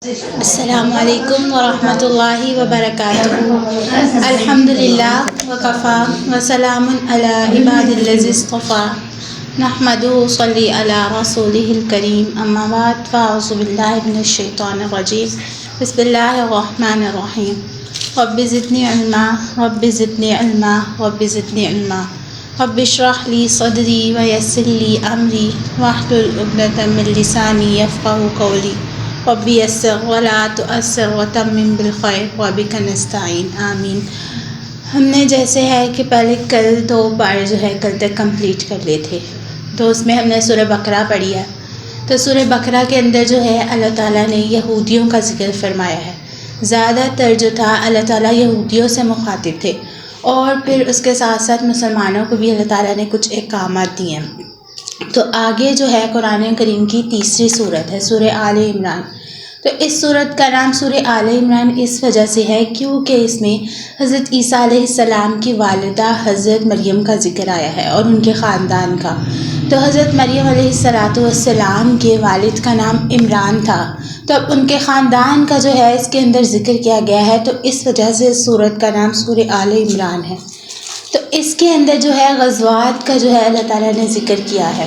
السلام علیکم ورحمۃ اللہ وبرکاتہ۔ الحمدللہ وکفا وسلام علی عباد الذی اصطفیٰ نحمدہ صلی علی رسولہ الکریم، اما بعد فاعوذ باللہ من الشیطان الرجیم، بسم اللہ الرحمن الرحیم۔ رب زدنی علما رب زدنی علما رب زدنی علما رب اشرح لی صدری ویسر لی امری واحلل عقدۃ من لسانی یفقہوا قولی رب یسر ولا تعسر وتمم بالخیر وبک نستعین، آمین۔ ہم نے جیسے ہے کہ پہلے کل 2 بار جو ہے کل تک کمپلیٹ کر لیے تھے، تو اس میں ہم نے سورہ بقرہ پڑھی ہے۔ تو سورہ بقرہ کے اندر جو ہے اللہ تعالیٰ نے یہودیوں کا ذکر فرمایا ہے۔ زیادہ تر جو تھا اللہ تعالیٰ یہودیوں سے مخاطب تھے، اور پھر اس کے ساتھ ساتھ مسلمانوں کو بھی اللہ تعالیٰ نے کچھ احکامات دیے ہیں۔ تو آگے جو ہے قرآن کریم کی تیسری صورت ہے سورہ آل عمران۔ تو اس صورت کا نام سورہ آل عمران اس وجہ سے ہے کیونکہ اس میں حضرت عیسیٰ علیہ السلام کی والدہ حضرت مریم کا ذکر آیا ہے اور ان کے خاندان کا۔ تو حضرت مریم علیہ السلام کے والد کا نام عمران تھا، تو اب ان کے خاندان کا جو ہے اس کے اندر ذکر کیا گیا ہے، تو اس وجہ سے اس صورت کا نام سورہ آل عمران ہے۔ تو اس کے اندر جو ہے غزوات کا جو ہے اللہ تعالیٰ نے ذکر کیا ہے۔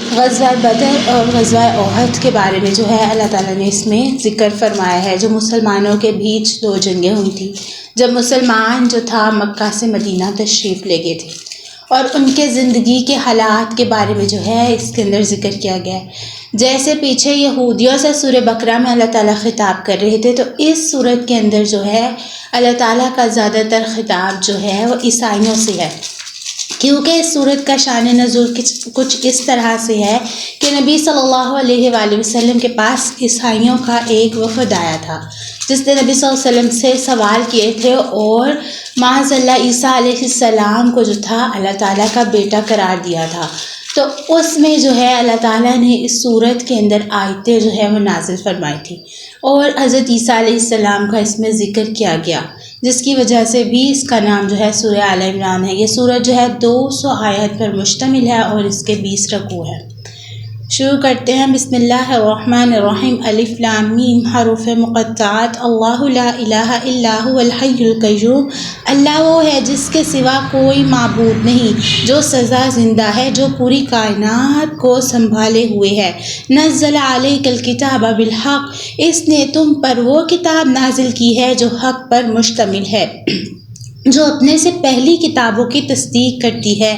غزوہ بدر اور غزوہ احد کے بارے میں جو ہے اللہ تعالیٰ نے اس میں ذکر فرمایا ہے، جو مسلمانوں کے بیچ 2 جنگیں ہوئی تھیں، جب مسلمان جو تھا مکہ سے مدینہ تشریف لے گئے تھے، اور ان کے زندگی کے حالات کے بارے میں جو ہے اس کے اندر ذکر کیا گیا ہے۔ جیسے پیچھے یہودیوں سے سورہ بقرہ میں اللہ تعالیٰ خطاب کر رہے تھے، تو اس صورت کے اندر جو ہے اللہ تعالیٰ کا زیادہ تر خطاب جو ہے وہ عیسائیوں سے ہے، کیونکہ اس صورت کا شان نزول کچھ اس طرح سے ہے کہ نبی صلی اللہ علیہ وآلہ وسلم کے پاس عیسائیوں کا ایک وفد آیا تھا، جس نے نبی صلی اللہ علیہ وسلم سے سوال کیے تھے، اور معاذ اللہ عیسیٰ علیہ السلام کو جو تھا اللہ تعالیٰ کا بیٹا قرار دیا تھا۔ تو اس میں جو ہے اللہ تعالیٰ نے اس صورت کے اندر آیتیں جو ہے وہ نازل فرمائی تھی، اور حضرت عیسیٰ علیہ السلام کا اس میں ذکر کیا گیا، جس کی وجہ سے بھی اس کا نام جو ہے سورہ آل عمران ہے۔ یہ سورت جو ہے 200 آیت پر مشتمل ہے اور اس کے 20 رکوع ہے۔ شروع کرتے ہیں، بسم اللہ الرحمن الرحیم۔ الف لام میم حروف مقطعات۔ اللہ لا الہ الا هو الحی القیوم۔ اللہ وہ ہے جس کے سوا کوئی معبود نہیں، جو سزا زندہ ہے، جو پوری کائنات کو سنبھالے ہوئے ہے۔ نزل علیک الکتاب بالحق، اس نے تم پر وہ کتاب نازل کی ہے جو حق پر مشتمل ہے، جو اپنے سے پہلی کتابوں کی تصدیق کرتی ہے،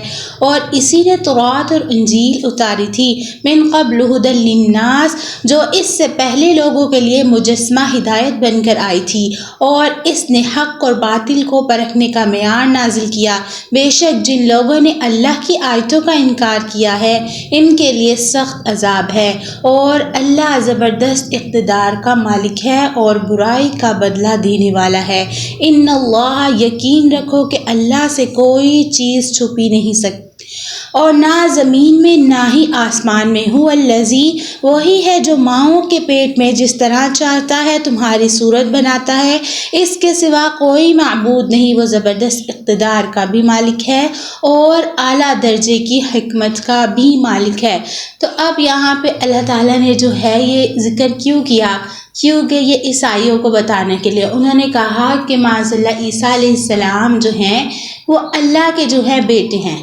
اور اسی نے تورات اور انجیل اتاری تھی، من قبل ھدی للناس، جو اس سے پہلے لوگوں کے لیے مجسمہ ہدایت بن کر آئی تھی، اور اس نے حق اور باطل کو پرکھنے کا معیار نازل کیا۔ بے شک جن لوگوں نے اللہ کی آیتوں کا انکار کیا ہے ان کے لیے سخت عذاب ہے، اور اللہ زبردست اقتدار کا مالک ہے اور برائی کا بدلہ دینے والا ہے۔ ان اللہ، یقین رکھو کہ اللہ سے کوئی چیز چھپی نہیں سکتی، اور نہ زمین میں نہ ہی آسمان میں۔ هو الذی، وہی ہے جو ماؤں کے پیٹ میں جس طرح چاہتا ہے تمہاری صورت بناتا ہے، اس کے سوا کوئی معبود نہیں۔ وہ زبردست اقتدار کا بھی مالک ہے اور اعلیٰ درجے کی حکمت کا بھی مالک ہے۔ تو اب یہاں پہ اللہ تعالیٰ نے جو ہے یہ ذکر کیوں کیا؟ کیونکہ یہ عیسائیوں کو بتانے کے لیے انہوں نے کہا کہ معاذ اللہ عیسیٰ علیہ السلام جو ہیں وہ اللہ کے جو ہے بیٹے ہیں،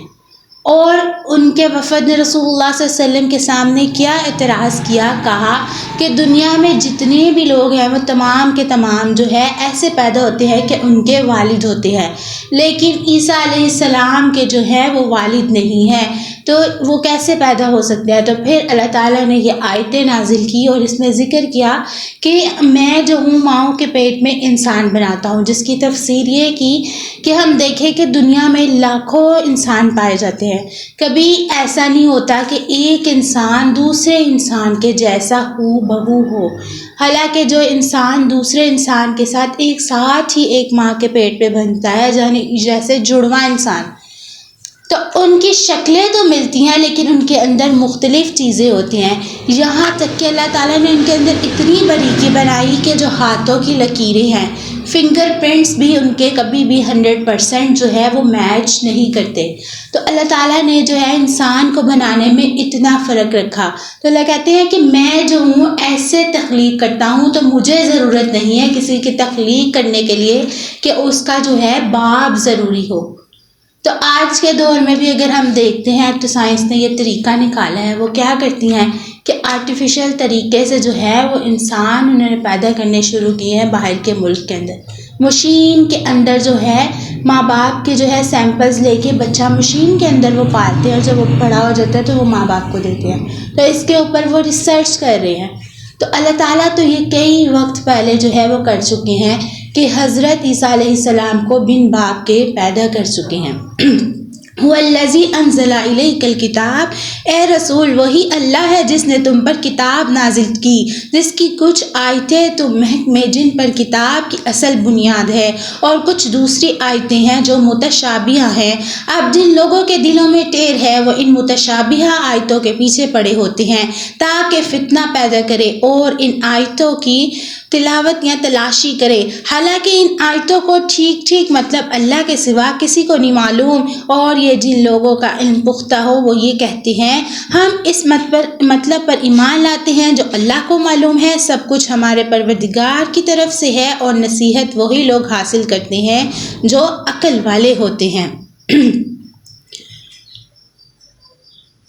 اور ان کے وفد نے رسول اللہ صلی اللہ علیہ وسلم کے سامنے کیا اعتراض کیا؟ کہا کہ دنیا میں جتنے بھی لوگ ہیں وہ تمام کے تمام جو ہے ایسے پیدا ہوتے ہیں کہ ان کے والد ہوتے ہیں، لیکن عیسیٰ علیہ السلام کے جو ہے وہ والد نہیں ہیں، تو وہ کیسے پیدا ہو سکتے ہیں؟ تو پھر اللہ تعالیٰ نے یہ آیتیں نازل کی اور اس میں ذکر کیا کہ میں جو ہوں ماؤں کے پیٹ میں انسان بناتا ہوں، جس کی تفسیر یہ کی کہ ہم دیکھیں کہ دنیا میں لاکھوں انسان پائے جاتے ہیں، کبھی ایسا نہیں ہوتا کہ ایک انسان دوسرے انسان کے جیسا ہو بہو ہو، حالانکہ جو انسان دوسرے انسان کے ساتھ ایک ساتھ ہی ایک ماں کے پیٹ پہ بنتا ہے، جیسے جڑواں انسان، تو ان کی شکلیں تو ملتی ہیں لیکن ان کے اندر مختلف چیزیں ہوتی ہیں، یہاں تک کہ اللہ تعالیٰ نے ان کے اندر اتنی باریکی بنائی کہ جو ہاتھوں کی لکیریں ہیں، فنگر پرنٹس بھی ان کے کبھی بھی 100% جو ہے وہ میچ نہیں کرتے۔ تو اللہ تعالیٰ نے جو ہے انسان کو بنانے میں اتنا فرق رکھا، تو اللہ کہتے ہیں کہ میں جو ہوں ایسے تخلیق کرتا ہوں، تو مجھے ضرورت نہیں ہے کسی کی تخلیق کرنے کے لیے کہ اس کا جو ہے باپ ضروری ہو۔ تو آج کے دور میں بھی اگر ہم دیکھتے ہیں تو سائنس نے یہ طریقہ نکالا ہے، وہ کیا کرتی ہیں کہ آرٹیفیشل طریقے سے جو ہے وہ انسان انہوں نے پیدا کرنے شروع کیے ہیں باہر کے ملک کے اندر۔ مشین کے اندر جو ہے ماں باپ کے جو ہے سیمپلز لے کے بچہ مشین کے اندر وہ پالتے ہیں، اور جب وہ بڑا ہو جاتا ہے تو وہ ماں باپ کو دیتے ہیں، تو اس کے اوپر وہ ریسرچ کر رہے ہیں۔ تو اللہ تعالیٰ تو یہ کئی وقت پہلے جو ہے وہ کر چکے ہیں کہ حضرت عیسیٰ علیہ السلام کو بن باپ کے پیدا کر چکے ہیں۔ وَالَّذِي أَنزَلَ إِلَيْكَ الْكِتَابَ، اے رسول وہی اللہ ہے جس نے تم پر کتاب نازل کی، جس کی کچھ آیتیں تو محکمے جن پر کتاب کی اصل بنیاد ہے، اور کچھ دوسری آیتیں ہیں جو متشابہہ ہیں۔ اب جن لوگوں کے دلوں میں ٹیڑھ ہے وہ ان متشابہہ آیتوں کے پیچھے پڑے ہوتے ہیں تاکہ فتنہ پیدا کرے اور ان آیتوں کی تلاوت یا تلاشی کرے، حالانکہ ان آیتوں کو ٹھیک مطلب اللہ کے سوا کسی کو نہیں معلوم، اور یہ جن لوگوں کا علم پختہ ہو وہ یہ کہتے ہیں ہم اس مطلب پر ایمان لاتے ہیں جو اللہ کو معلوم ہے، سب کچھ ہمارے پروردگار کی طرف سے ہے، اور نصیحت وہی لوگ حاصل کرتے ہیں جو عقل والے ہوتے ہیں۔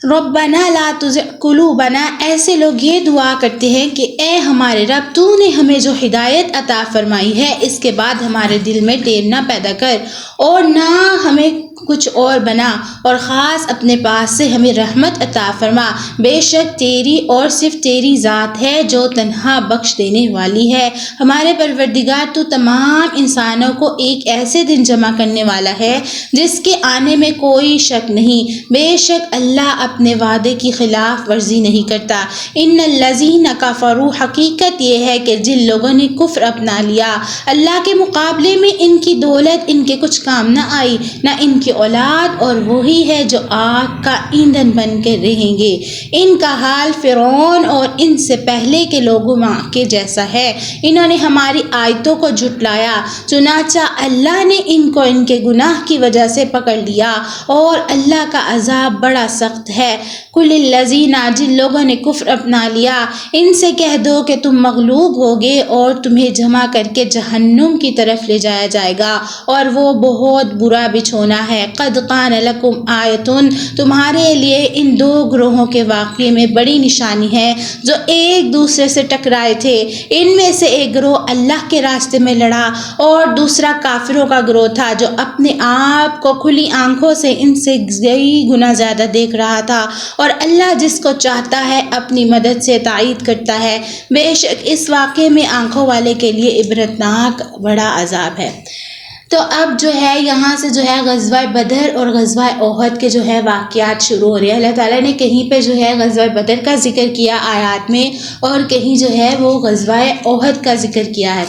ربنا لا تزغ قلوبنا، ایسے لوگ یہ دعا کرتے ہیں کہ اے ہمارے رب تو نے ہمیں جو ہدایت عطا فرمائی ہے اس کے بعد ہمارے دل میں ٹیڑھ نہ پیدا کر، اور نہ ہمیں کچھ اور بنا، اور خاص اپنے پاس سے ہمیں رحمت عطا فرما، بے شک تیری اور صرف تیری ذات ہے جو تنہا بخش دینے والی ہے۔ ہمارے پروردگار تو تمام انسانوں کو ایک ایسے دن جمع کرنے والا ہے جس کے آنے میں کوئی شک نہیں، بے شک اللہ اپنے وعدے کی خلاف ورزی نہیں کرتا۔ ان الذین کفروا، حقیقت یہ ہے کہ جن لوگوں نے کفر اپنا لیا اللہ کے مقابلے میں ان کی دولت ان کے کچھ کام نہ آئی نہ ان کی اولاد، اور وہی ہے جو آگ کا ایندھن بن کے رہیں گے۔ ان کا حال فرعون اور ان سے پہلے کے لوگوں کے جیسا ہے، انہوں نے ہماری آیتوں کو جھٹلایا، چنانچہ اللہ نے ان کو ان کے گناہ کی وجہ سے پکڑ لیا، اور اللہ کا عذاب بڑا سخت ہے۔ قل الذین، جن لوگوں نے کفر اپنا لیا ان سے کہہ دو کہ تم مغلوب ہوگے اور تمہیں جمع کر کے جہنم کی طرف لے جایا جائے گا، اور وہ بہت برا بچھونا ہے۔ قد قان لکم آیتن، تمہارے لیے ان دو گروہوں کے واقعے میں بڑی نشانی ہے جو ایک دوسرے سے ٹکرائے تھے۔ ان میں سے ایک گروہ اللہ کے راستے میں لڑا اور دوسرا کافروں کا گروہ تھا جو اپنے آپ کو کھلی آنکھوں سے ان سے کئی گنا زیادہ دیکھ رہا تھا، اور اللہ جس کو چاہتا ہے اپنی مدد سے تائید کرتا ہے۔ بے شک اس واقعے میں آنکھوں والے کے لیے عبرتناک بڑا عذاب ہے۔ تو اب جو ہے یہاں سے جو ہے غزوہ بدر اور غزوہ احد کے جو ہے واقعات شروع ہو رہے ہیں۔ اللہ تعالیٰ نے کہیں پہ جو ہے غزوہ بدر کا ذکر کیا آیات میں، اور کہیں جو ہے وہ غزوہ احد کا ذکر کیا ہے۔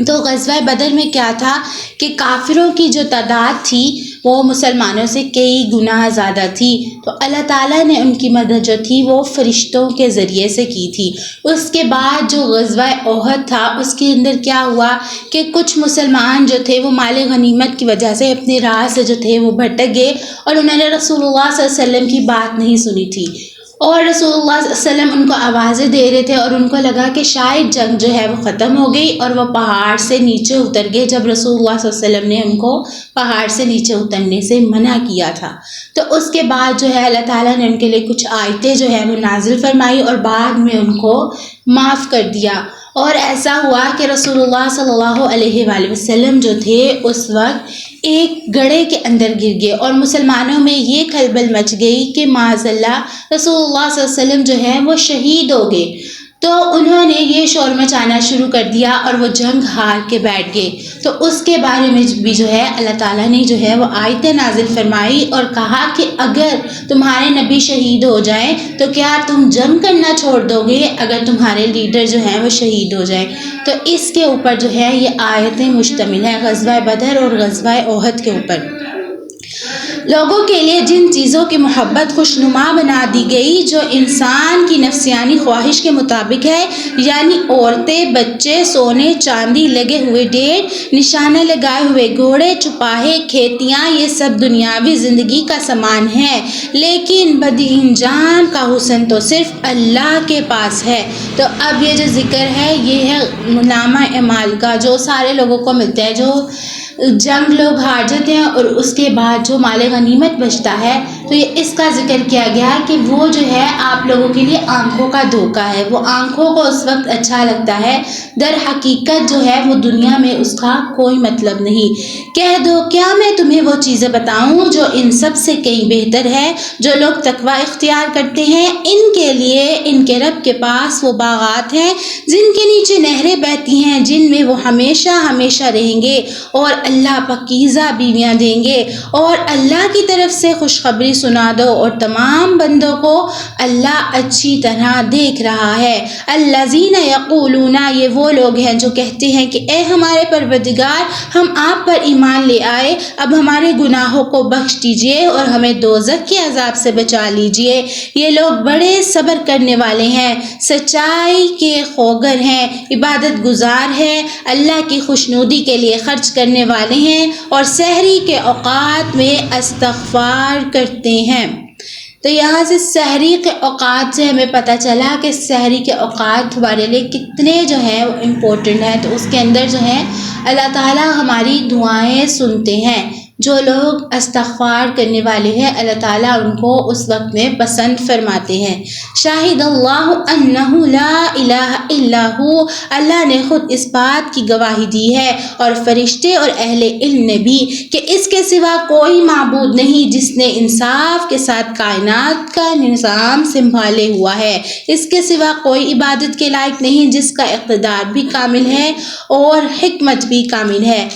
تو غزوہ بدر میں کیا تھا کہ کافروں کی جو تعداد تھی وہ مسلمانوں سے کئی گنا زیادہ تھی، تو اللہ تعالیٰ نے ان کی مدد جو تھی وہ فرشتوں کے ذریعے سے کی تھی۔ اس کے بعد جو غزوہ احد تھا اس کے اندر کیا ہوا کہ کچھ مسلمان جو تھے وہ مال غنیمت کی وجہ سے اپنے راہ سے جو تھے وہ بھٹک گئے، اور انہوں نے رسول اللہ صلی اللہ علیہ وسلم کی بات نہیں سنی تھی، اور رسول اللہ صلی اللہ علیہ وسلم ان کو آوازیں دے رہے تھے، اور ان کو لگا کہ شاید جنگ جو ہے وہ ختم ہو گئی، اور وہ پہاڑ سے نیچے اتر گئے جب رسول اللہ صلی اللہ علیہ وسلم نے ان کو پہاڑ سے نیچے اترنے سے منع کیا تھا۔ تو اس کے بعد جو ہے اللہ تعالیٰ نے ان کے لیے کچھ آیتیں جو ہے وہ نازل فرمائی، اور بعد میں ان کو معاف کر دیا۔ اور ایسا ہوا کہ رسول اللہ صلی اللہ علیہ وآلہ وسلم جو تھے اس وقت ایک گڑھے کے اندر گر گئے، اور مسلمانوں میں یہ کھلبل مچ گئی کہ معاذ اللہ رسول اللہ صلی اللہ علیہ وسلم جو ہے وہ شہید ہو گئے۔ تو انہوں نے یہ شور مچانا شروع کر دیا اور وہ جنگ ہار کے بیٹھ گئے۔ تو اس کے بارے میں بھی جو ہے اللہ تعالیٰ نے جو ہے وہ آیتیں نازل فرمائی اور کہا کہ اگر تمہارے نبی شہید ہو جائیں تو کیا تم جنگ کرنا چھوڑ دو گے اگر تمہارے لیڈر جو ہیں وہ شہید ہو جائیں۔ تو اس کے اوپر جو ہے یہ آیتیں مشتمل ہیں، غزوہ بدر اور غزوہ احد کے اوپر۔ لوگوں کے لیے جن چیزوں کی محبت خوشنما بنا دی گئی جو انسان کی نفسیانی خواہش کے مطابق ہے، یعنی عورتیں، بچے، سونے چاندی، لگے ہوئے ڈھیر، نشانہ لگائے ہوئے گھوڑے، چوپاہے، کھیتیاں، یہ سب دنیاوی زندگی کا سامان ہے، لیکن بدی انجام کا حسن تو صرف اللہ کے پاس ہے۔ تو اب یہ جو ذکر ہے یہ ہے نامہ اعمال کا، جو سارے لوگوں کو ملتا ہے، جو جنگ لوگ ہار جاتے ہیں اور اس کے بعد جو مال غنیمت بچتا ہے، تو یہ اس کا ذکر کیا گیا ہے کہ وہ جو ہے آپ لوگوں کے لیے آنکھوں کا دھوکہ ہے، وہ آنکھوں کو اس وقت اچھا لگتا ہے، در حقیقت جو ہے وہ دنیا میں اس کا کوئی مطلب نہیں۔ کہہ دو کیا میں تمہیں وہ چیزیں بتاؤں جو ان سب سے کہیں بہتر ہے؟ جو لوگ تقوی اختیار کرتے ہیں ان کے لیے ان کے رب کے پاس وہ باغات ہیں جن کے نیچے نہریں بہتی ہیں، جن میں وہ ہمیشہ ہمیشہ رہیں گے، اور اللہ پاکیزہ بیویاں دیں گے، اور اللہ کی طرف سے خوشخبری سنا دو، اور تمام بندوں کو اللہ اچھی طرح دیکھ رہا ہے۔ الذین یقولون، یہ وہ لوگ ہیں جو کہتے ہیں کہ اے ہمارے پروردگار، ہم آپ پر ایمان لے آئے، اب ہمارے گناہوں کو بخش دیجئے اور ہمیں دوزخ کے عذاب سے بچا لیجئے۔ یہ لوگ بڑے صبر کرنے والے ہیں، سچائی کے خوگر ہیں، عبادت گزار ہیں، اللہ کی خوشنودی کے لیے خرچ کرنے والے ہیں، اور سحری کے اوقات میں استغفار کرتے ہیں۔ تو یہاں سے سحری کے اوقات سے ہمیں پتہ چلا کہ سحری کے اوقات ہمارے لیے کتنے جو ہے وہ امپورٹنٹ ہیں۔ تو اس کے اندر جو ہے اللہ تعالیٰ ہماری دعائیں سنتے ہیں۔ جو لوگ استغفار کرنے والے ہیں اللہ تعالیٰ ان کو اس وقت میں پسند فرماتے ہیں۔ شاہد اللہ انہ لا الہ الا ہو، اللہ نے خود اس بات کی گواہی دی ہے، اور فرشتے اور اہل علم نے بھی، کہ اس کے سوا کوئی معبود نہیں جس نے انصاف کے ساتھ کائنات کا نظام سنبھالے ہوا ہے، اس کے سوا کوئی عبادت کے لائق نہیں جس کا اقتدار بھی کامل ہے اور حکمت بھی کامل ہے۔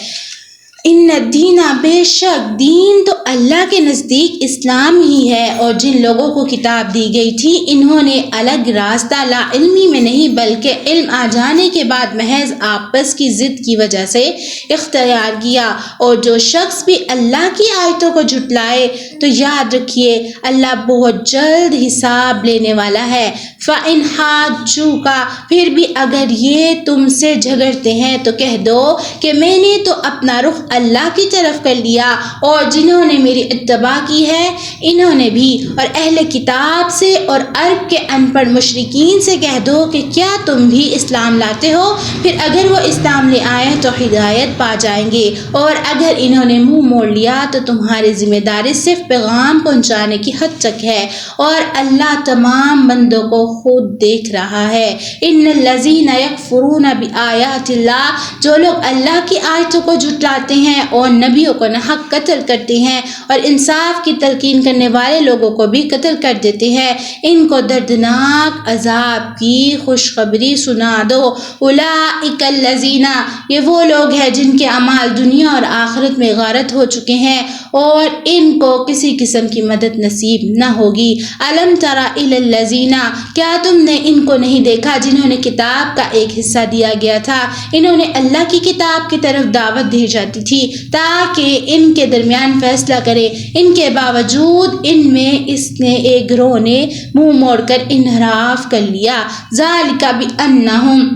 ان الدین، بے شک دین تو اللہ کے نزدیک اسلام ہی ہے، اور جن لوگوں کو کتاب دی گئی تھی انہوں نے الگ راستہ لا علمی میں نہیں بلکہ علم آ جانے کے بعد محض آپس کی ضد کی وجہ سے اختیار کیا، اور جو شخص بھی اللہ کی آیتوں کو جھٹلائے تو یاد رکھیے اللہ بہت جلد حساب لینے والا ہے۔ فَإِنْ حَاجُّوكَ، پھر بھی اگر یہ تم سے جھگڑتے ہیں تو کہہ دو کہ میں نے تو اپنا رخ اللہ کی طرف کر لیا، اور جنہوں نے میری اتباع کی ہے انہوں نے بھی، اور اہل کتاب سے اور عرب کے ان پڑھ مشرکین سے کہہ دو کہ کیا تم بھی اسلام لاتے ہو؟ پھر اگر وہ اسلام لے آئیں تو ہدایت پا جائیں گے، اور اگر انہوں نے منہ موڑ لیا تو تمہاری ذمہ داری صرف پیغام پہنچانے کی حد تک ہے، اور اللہ تمام بندوں کو خود دیکھ رہا ہے۔ ان الذین یکفرون بآیات اللہ، جو لوگ اللہ کی آیتوں کو جھٹلاتے ہیں اور نبیوں کو ناحق قتل کرتے ہیں اور انصاف کی تلقین کرنے والے لوگوں کو بھی قتل کر دیتے ہیں، ان کو دردناک عذاب کی خوشخبری سنا دو۔ اولئک الذین، یہ وہ لوگ ہیں جن کے اعمال دنیا اور آخرت میں غارت ہو چکے ہیں اور ان کو کسی قسم کی مدد نصیب نہ ہوگی۔ الم تر الی الذین، کیا تم نے ان کو نہیں دیکھا جنہوں نے کتاب کا ایک حصہ دیا گیا تھا، انہوں نے اللہ کی کتاب کی طرف دعوت دی جاتی تھی تاکہ ان کے درمیان فیصلہ کرے، ان کے باوجود ان میں اس نے ایک گروہ نے منہ موڑ کر انحراف کر لیا۔ ذالک بانہم،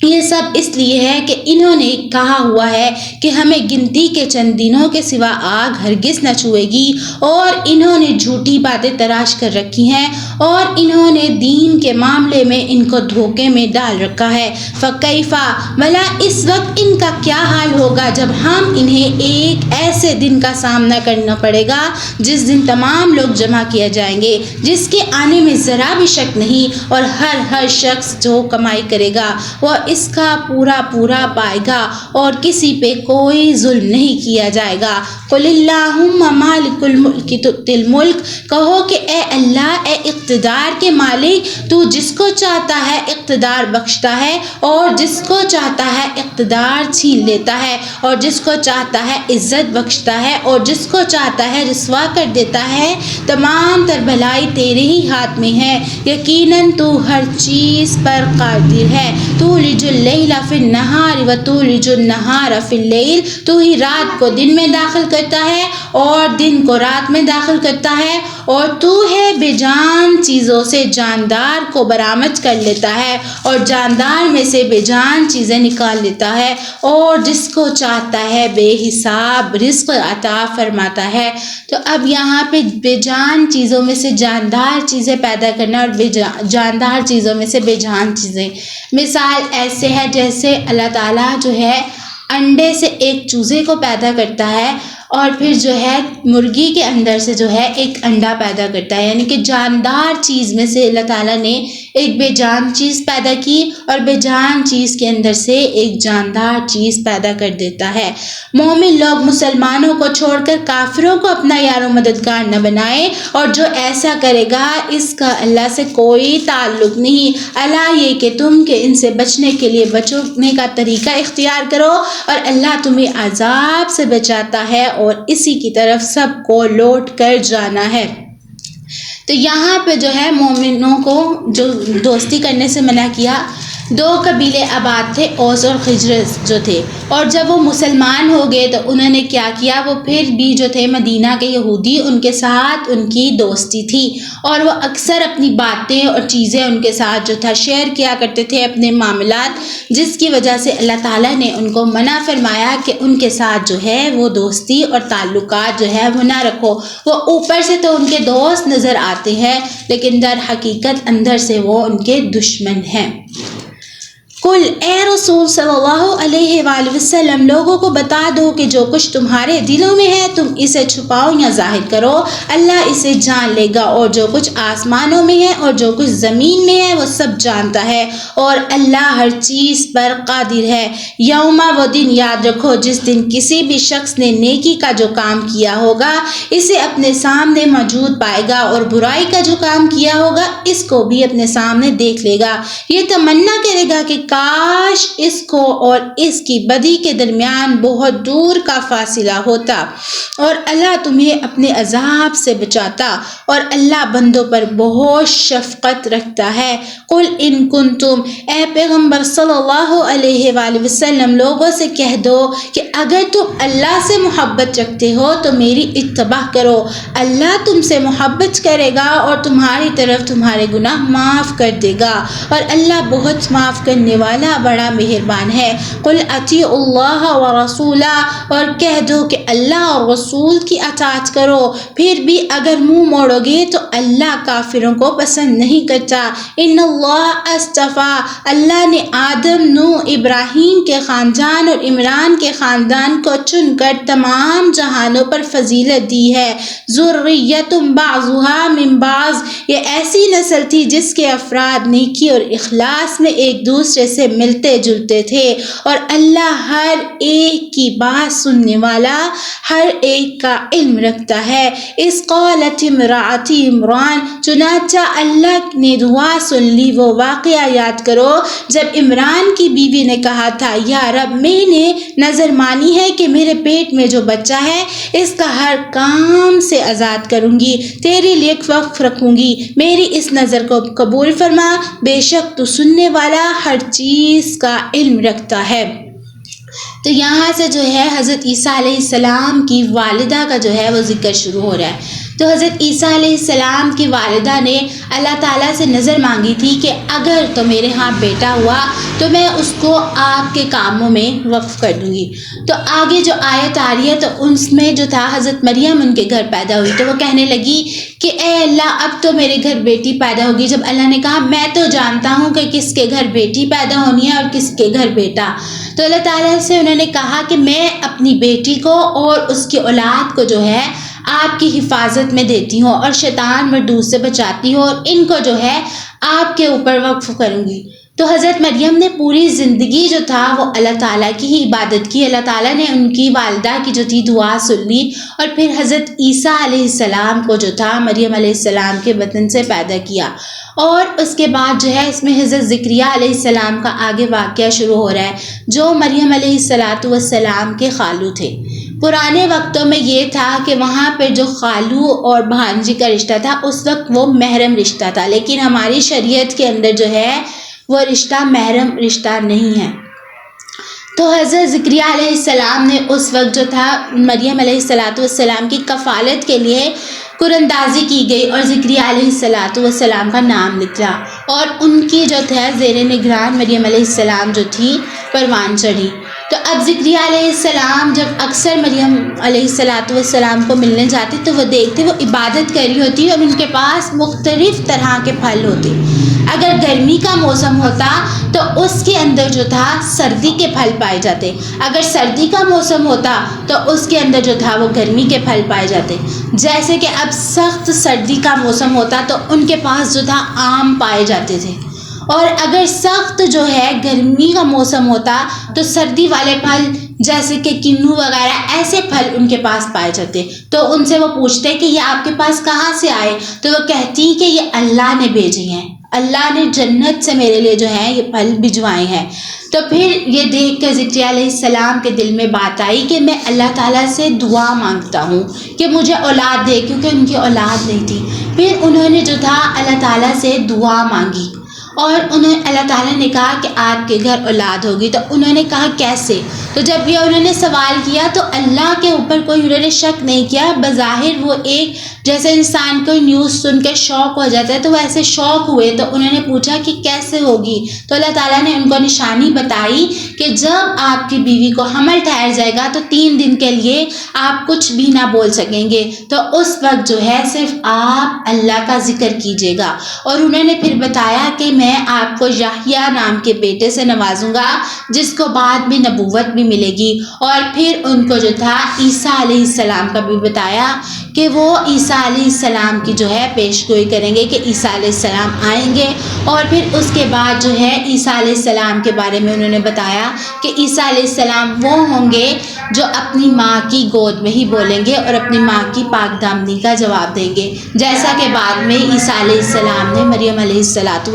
یہ سب اس لیے ہے کہ انہوں نے کہا ہوا ہے کہ ہمیں گنتی کے چند دنوں کے سوا آگ ہرگز نہ چھوئے گی، اور انہوں نے جھوٹی باتیں تراش کر رکھی ہیں، اور انہوں نے دین کے معاملے میں ان کو دھوکے میں ڈال رکھا ہے۔ فکیف، بھلا اس وقت ان کا کیا حال ہوگا جب ہم انہیں ایک ایسے دن کا سامنا کرنا پڑے گا جس دن تمام لوگ جمع کیے جائیں گے، جس کے آنے میں ذرا بھی شک نہیں، اور ہر شخص جو کمائی کرے گا وہ اس کا پورا پائے گا، اور کسی پہ کوئی ظلم نہیں کیا جائے گا۔ قل اللہم مالک الملک تؤتی الملک، کہو کہ اے اللہ، اے اقتدار کے مالک، تو جس کو چاہتا ہے اقتدار بخشتا ہے، اور جس کو چاہتا ہے اقتدار چھین لیتا ہے، اور جس کو چاہتا ہے عزت بخشتا ہے، اور جس کو چاہتا ہے رسوا کر دیتا ہے۔ تمام تر بھلائی تیرے ہی ہاتھ میں ہے، یقیناً تو ہر چیز پر قادر ہے۔ تو تولج اللیل فی النہار و تولج النہار فی اللیل، تو ہی رات کو دن میں داخل کرتا ہے اور دن کو رات میں داخل کرتا ہے، اور تو ہے بے جان چیزوں سے جاندار کو برآمد کر لیتا ہے اور جاندار میں سے بے جان چیزیں نکال لیتا ہے، اور جس کو چاہتا ہے بے حساب رزق عطا فرماتا ہے۔ تو اب یہاں پہ بے جان چیزوں میں سے جاندار چیزیں پیدا کرنا اور جاندار چیزوں میں سے بے جان چیزیں، مثال ایسے ہے جیسے اللہ تعالیٰ جو ہے انڈے سے ایک چوزے کو پیدا کرتا ہے اور پھر جو ہے مرغی کے اندر سے جو ہے ایک انڈا پیدا کرتا ہے، یعنی کہ جاندار چیز میں سے اللہ تعالیٰ نے ایک بے جان چیز پیدا کی اور بے جان چیز کے اندر سے ایک جاندار چیز پیدا کر دیتا ہے۔ مومن لوگ مسلمانوں کو چھوڑ کر کافروں کو اپنا یار و مددگار نہ بنائے، اور جو ایسا کرے گا اس کا اللہ سے کوئی تعلق نہیں۔ اللہ یہ کہ تم کہ ان سے بچنے کے لیے بچنے کا طریقہ اختیار کرو، اور اللہ تمہیں عذاب سے بچاتا ہے اور اسی کی طرف سب کو لوٹ کر جانا ہے۔ تو یہاں پہ جو ہے مومنوں کو جو دوستی کرنے سے منع کیا، دو قبیلے آباد تھے، اوس اور خزرج جو تھے، اور جب وہ مسلمان ہو گئے تو انہوں نے کیا کیا، وہ پھر بھی جو تھے مدینہ کے یہودی ان کے ساتھ ان کی دوستی تھی، اور وہ اکثر اپنی باتیں اور چیزیں ان کے ساتھ جو تھا شیئر کیا کرتے تھے، اپنے معاملات، جس کی وجہ سے اللہ تعالیٰ نے ان کو منع فرمایا کہ ان کے ساتھ جو ہے وہ دوستی اور تعلقات جو ہے وہ نہ رکھو۔ وہ اوپر سے تو ان کے دوست نظر آتے ہیں لیکن در حقیقت اندر سے وہ ان کے دشمن ہیں۔ کل اے رسول صلی اللہ علیہ وآلہ وسلم لوگوں کو بتا دو کہ جو کچھ تمہارے دلوں میں ہے تم اسے چھپاؤ یا ظاہر کرو، اللہ اسے جان لے گا، اور جو کچھ آسمانوں میں ہے اور جو کچھ زمین میں ہے وہ سب جانتا ہے، اور اللہ ہر چیز پر قادر ہے۔ یوما وہ دن یاد رکھو جس دن کسی بھی شخص نے نیکی کا جو کام کیا ہوگا اسے اپنے سامنے موجود پائے گا، اور برائی کا جو کام کیا ہوگا اس کو بھی اپنے سامنے دیکھ لے گا۔ یہ تمنا کرے گا کہ کاش اس کو اور اس کی بدی کے درمیان بہت دور کا فاصلہ ہوتا، اور اللہ تمہیں اپنے عذاب سے بچاتا، اور اللہ بندوں پر بہت شفقت رکھتا ہے۔ قل ان کنتم، اے پیغمبر صلی اللہ علیہ وآلہ وسلم لوگوں سے کہہ دو کہ اگر تم اللہ سے محبت رکھتے ہو تو میری اتباع کرو، اللہ تم سے محبت کرے گا اور تمہاری طرف تمہارے گناہ معاف کر دے گا، اور اللہ بہت معاف کرنے والا بڑا مہربان ہے۔ قل اطیعوا اللہ ورسولہ، اور کہہ دو کہ اللہ اور رسول کی اطاعت کرو، پھر بھی اگر منہ موڑو گے تو اللہ کافروں کو پسند نہیں کرتا۔ ان اللہ اصطفیٰ، اللہ نے آدم، نوح، ابراہیم کے خاندان اور عمران کے خاندان کو چن کر تمام جہانوں پر فضیلت دی ہے۔ ذریۃ بعضها من بعض، یہ ایسی نسل تھی جس کے افراد نیکی اور اخلاص میں ایک دوسرے سے ملتے جلتے تھے، اور اللہ ہر ایک کی بات سننے والا، ہر ایک کا علم رکھتا ہے۔ اس قالت امرأۃ عمران، چنانچہ اللہ نے دعا سن لی، وہ واقعہ یاد کرو جب عمران کی بیوی نے کہا تھا، یا رب میں نے نظر مانی ہے کہ میرے پیٹ میں جو بچہ ہے اس کا ہر کام سے آزاد کروں گی، تیرے لیے وقف رکھوں گی، میری اس نظر کو قبول فرما، بے شک تو سننے والا ہر چیز کا علم رکھتا ہے۔ تو یہاں سے جو ہے حضرت عیسیٰ علیہ السلام کی والدہ کا جو ہے وہ ذکر شروع ہو رہا ہے۔ تو حضرت عیسیٰ علیہ السلام کی والدہ نے اللہ تعالیٰ سے نظر مانگی تھی کہ اگر تو میرے ہاں بیٹا ہوا تو میں اس کو آپ کے کاموں میں وقف کر دوں گی۔ تو آگے جو آیت آ رہی ہے تو اس میں جو تھا حضرت مریم ان کے گھر پیدا ہوئی، تو وہ کہنے لگی کہ اے اللہ اب تو میرے گھر بیٹی پیدا ہوگی۔ جب اللہ نے کہا میں تو جانتا ہوں کہ کس کے گھر بیٹی پیدا ہونی ہے اور کس کے گھر بیٹا، تو اللہ تعالیٰ سے انہوں نے کہا کہ میں اپنی بیٹی کو اور اس کی اولاد کو جو ہے آپ کی حفاظت میں دیتی ہوں اور شیطان مردود سے بچاتی ہوں، اور ان کو جو ہے آپ کے اوپر وقف کروں گی۔ تو حضرت مریم نے پوری زندگی جو تھا وہ اللہ تعالیٰ کی ہی عبادت کی۔ اللہ تعالیٰ نے ان کی والدہ کی جو تھی دعا سن لی، اور پھر حضرت عیسیٰ علیہ السلام کو جو تھا مریم علیہ السلام کے بطن سے پیدا کیا، اور اس کے بعد جو ہے اس میں حضرت زکریا علیہ السلام کا آگے واقعہ شروع ہو رہا ہے، جو مریم علیہ السلام کے خالو تھے۔ پرانے وقتوں میں یہ تھا کہ وہاں پہ جو خالو اور بھانجی کا رشتہ تھا اس وقت وہ محرم رشتہ تھا، لیکن ہماری شریعت کے اندر جو ہے وہ رشتہ محرم رشتہ نہیں ہے۔ تو حضرت زکریا علیہ السلام نے اس وقت جو تھا مریم علیہ السلام کی کفالت کے لیے قرآن اندازی کی گئی اور زکریا علیہ السلام کا نام نکلا، اور ان کی جو تھا زیر نگران مریم علیہ السلام جو تھی پروان چڑھی۔ تو اب زکریا علیہ السلام جب اکثر مریم علیہ السلام کو ملنے جاتے تو وہ دیکھتے وہ عبادت کر رہی ہوتی اور ان کے پاس مختلف طرح کے پھل ہوتے۔ اگر گرمی کا موسم ہوتا تو اس کے اندر جو تھا سردی کے پھل پائے جاتے، اگر سردی کا موسم ہوتا تو اس کے اندر جو تھا وہ گرمی کے پھل پائے جاتے۔ جیسے کہ اب سخت سردی کا موسم ہوتا تو ان کے پاس جو تھا آم پائے جاتے تھے، اور اگر سخت جو ہے گرمی کا موسم ہوتا تو سردی والے پھل جیسے کہ کنو وغیرہ ایسے پھل ان کے پاس پائے جاتے۔ تو ان سے وہ پوچھتے کہ یہ آپ کے پاس کہاں سے آئے؟ تو وہ کہتی کہ یہ اللہ نے بھیجے ہیں، اللہ نے جنت سے میرے لیے جو ہے یہ پھل بھجوائے ہیں۔ تو پھر یہ دیکھ کر زکریا علیہ السلام کے دل میں بات آئی کہ میں اللہ تعالیٰ سے دعا مانگتا ہوں کہ مجھے اولاد دے، کیونکہ ان کی اولاد نہیں تھی۔ پھر انہوں نے جو تھا اللہ تعالیٰ سے دعا مانگی، اور اللہ تعالیٰ نے کہا کہ آپ کے گھر اولاد ہوگی۔ تو انہوں نے کہا کیسے؟ تو جب یہ انہوں نے سوال کیا تو اللہ کے اوپر کوئی انہوں نے شک نہیں کیا، بظاہر وہ ایک جیسے انسان کوئی نیوز سن کے شوق ہو جاتا ہے تو وہ ایسے شوق ہوئے، تو انہوں نے پوچھا کہ کیسے ہوگی؟ تو اللہ تعالیٰ نے ان کو نشانی بتائی کہ جب آپ کی بیوی کو حمل ٹھہر جائے گا تو 3 دن کے لیے آپ کچھ بھی نہ بول سکیں گے، تو اس وقت جو ہے صرف آپ اللہ کا ذکر کیجیے گا۔ اور انہوں نے پھر بتایا کہ میں آپ کو یحییٰ نام کے بیٹے سے نوازوں گا جس کو بعد میں نبوت بھی ملے گی۔ اور پھر ان کو جو تھا عیسیٰ علیہ السلام کا بھی بتایا کہ وہ عیسیٰ علیہ السلام کی جو ہے پیش گوئی کریں گے کہ عیسیٰ علیہ السلام آئیں گے۔ اور پھر اس کے بعد جو ہے عیسیٰ علیہ السلام کے بارے میں انہوں نے بتایا کہ عیسیٰ علیہ السلام وہ ہوں گے جو اپنی ماں کی گود میں ہی بولیں گے اور اپنی ماں کی پاک دامنی کا جواب دیں گے، جیسا کہ بعد میں عیسیٰ علیہ السلام نے مریم علیہ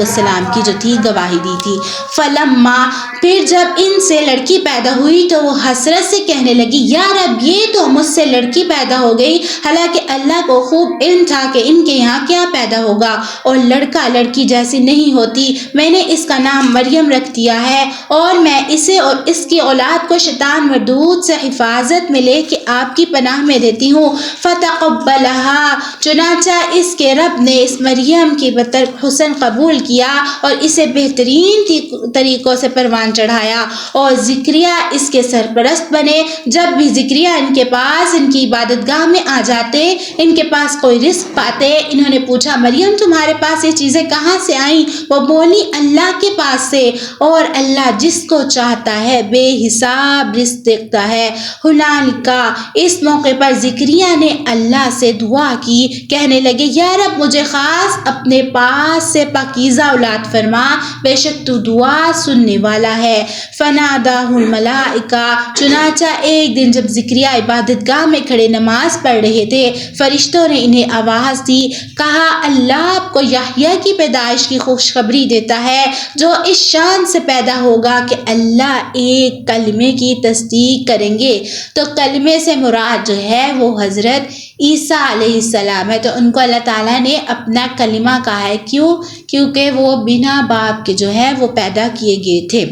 السلام کی جو تھی گواہی دی تھی۔ فلما، پھر جب ان سے لڑکی پیدا ہوئی تو وہ حسرت سے کہنے لگی یا رب یہ تو مجھ سے لڑکی پیدا ہو گئی، حالانکہ اللہ کو خوب علم تھا کہ ان کے یہاں کیا پیدا ہوگا، اور لڑکا لڑکی جیسی نہیں ہوتی، میں نے اس کا نام مریم رکھ دیا ہے، اور میں اسے اور اس کی اولاد کو شیطان مردود سے حفاظت ملے کہ آپ کی پناہ میں دیتی ہوں۔ فتقبلہا، چنانچہ اس کے رب نے اس مریم کی بطرف حسن قبول کیا اور اسے بہترین طریقوں سے پروان چڑھایا، اور زکریا اس کے سرپرست بنے۔ جب بھی زکریا ان کے پاس ان کی عبادت گاہ میں آ جاتے، ان کے پاس کوئی رزق پاتے، انہوں نے پوچھا مریم تمہارے پاس یہ چیزیں کہاں سے آئیں؟ وہ بولی اللہ کے پاس سے، اور اللہ جس کو چاہتا ہے بے حساب رزق دیتا ہے۔ ہنالکا، اس موقع پر زکریا نے اللہ سے دعا کی، کہنے لگے یا رب مجھے خاص اپنے پاس سے پاکیزہ اولاد فرما، بے شک تو دعا سننے والا ہے۔ فناداہ الملائکہ، چنانچہ ایک دن جب زکریا عبادت گاہ میں کھڑے نماز پڑھ رہے تھے، فرشتوں نے انہیں آواز دی، کہا اللہ آپ کو یحییٰ کی پیدائش کی خوشخبری دیتا ہے جو اس شان سے پیدا ہوگا کہ اللہ ایک کلمے کی تصدیق کریں گے۔ تو کلمے سے مراد جو ہے وہ حضرت عیسیٰ علیہ السلام ہے۔ تو ان کو اللہ تعالیٰ نے اپنا کلمہ کہا ہے، کیونکہ وہ بنا باپ کے جو ہے وہ پیدا کیے گئے تھے۔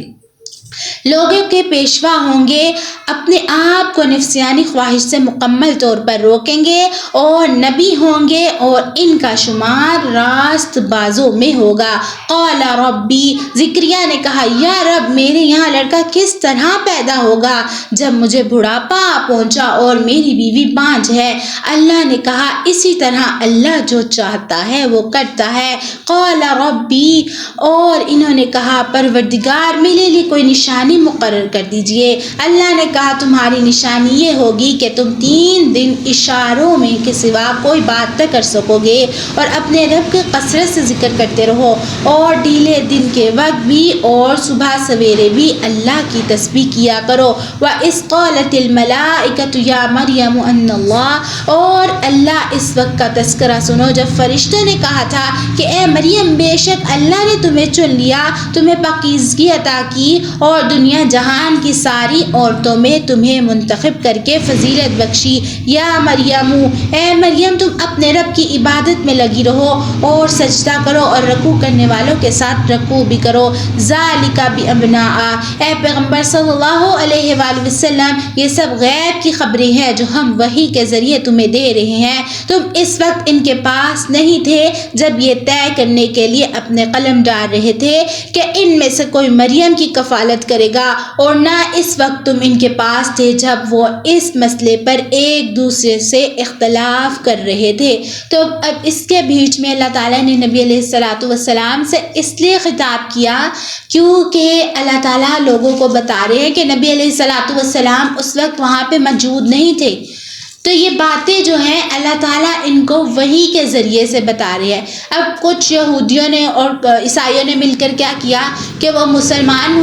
لوگوں کے پیشوا ہوں گے، اپنے آپ کو نفسیانی خواہش سے مکمل طور پر روکیں گے، اور نبی ہوں گے اور ان کا شمار راست بازوں میں ہوگا۔ قال ربی، زکریا نے کہا یا رب میرے یہاں لڑکا کس طرح پیدا ہوگا جب مجھے بڑھاپا پہنچا اور میری بیوی بانجھ ہے؟ اللہ نے کہا اسی طرح اللہ جو چاہتا ہے وہ کرتا ہے۔ قال ربی، اور انہوں نے کہا پروردگار میرے لیے کوئی نشانی مقرر کر دیجئے۔ اللہ نے کہا تمہاری نشانی یہ ہوگی کہ تم 3 دن اشاروں میں کے سوا کوئی بات نہ کر سکو گے، اور اپنے رب کے کثرت سے ذکر کرتے رہو، اور ڈھیلے دن کے وقت بھی اور صبح سویرے بھی اللہ کی تسبیح کیا کرو۔ وَإِذْ قَالَتِ الْمَلَائِكَةُ يَا مَرْيَمُ أَنَّ اللَّهَ، اور اللہ اس وقت کا تذکرہ سنو جب فرشتوں نے کہا تھا کہ اے مریم بے شک اللہ نے تمہیں چن لیا، تمہیں پاکیزگی عطا کی اور دنیا جہان کی ساری عورتوں میں تمہیں منتخب کر کے فضیلت بخشی۔ یا مریم، اے مریم تم اپنے رب کی عبادت میں لگی رہو اور سجدہ کرو اور رکوع کرنے والوں کے ساتھ رکوع بھی کرو۔ ذالک بأمرنا، اے پیغمبر صلی اللہ علیہ وآلہ وسلم یہ سب غیب کی خبریں ہیں جو ہم وحی کے ذریعے تمہیں دے رہے ہیں۔ تم اس وقت ان کے پاس نہیں تھے جب یہ طے کرنے کے لیے اپنے قلم ڈال رہے تھے کہ ان میں سے کوئی مریم کی کفالت کرے گا، اور نہ اس وقت تم ان کے پاس تھے جب وہ اس مسئلے پر ایک دوسرے سے اختلاف کر رہے تھے۔ تو اب اس کے بیچ میں اللہ تعالیٰ نے نبی علیہ الصلوۃ والسلام سے اس لیے خطاب کیا کیونکہ اللہ تعالیٰ لوگوں کو بتا رہے ہیں کہ نبی علیہ الصلوۃ والسلام اس وقت وہاں پہ موجود نہیں تھے۔ تو یہ باتیں جو ہیں اللہ تعالیٰ ان کو وحی کے ذریعے سے بتا رہے ہیں۔ اب کچھ یہودیوں نے اور عیسائیوں نے مل کر کیا کیا کہ وہ مسلمان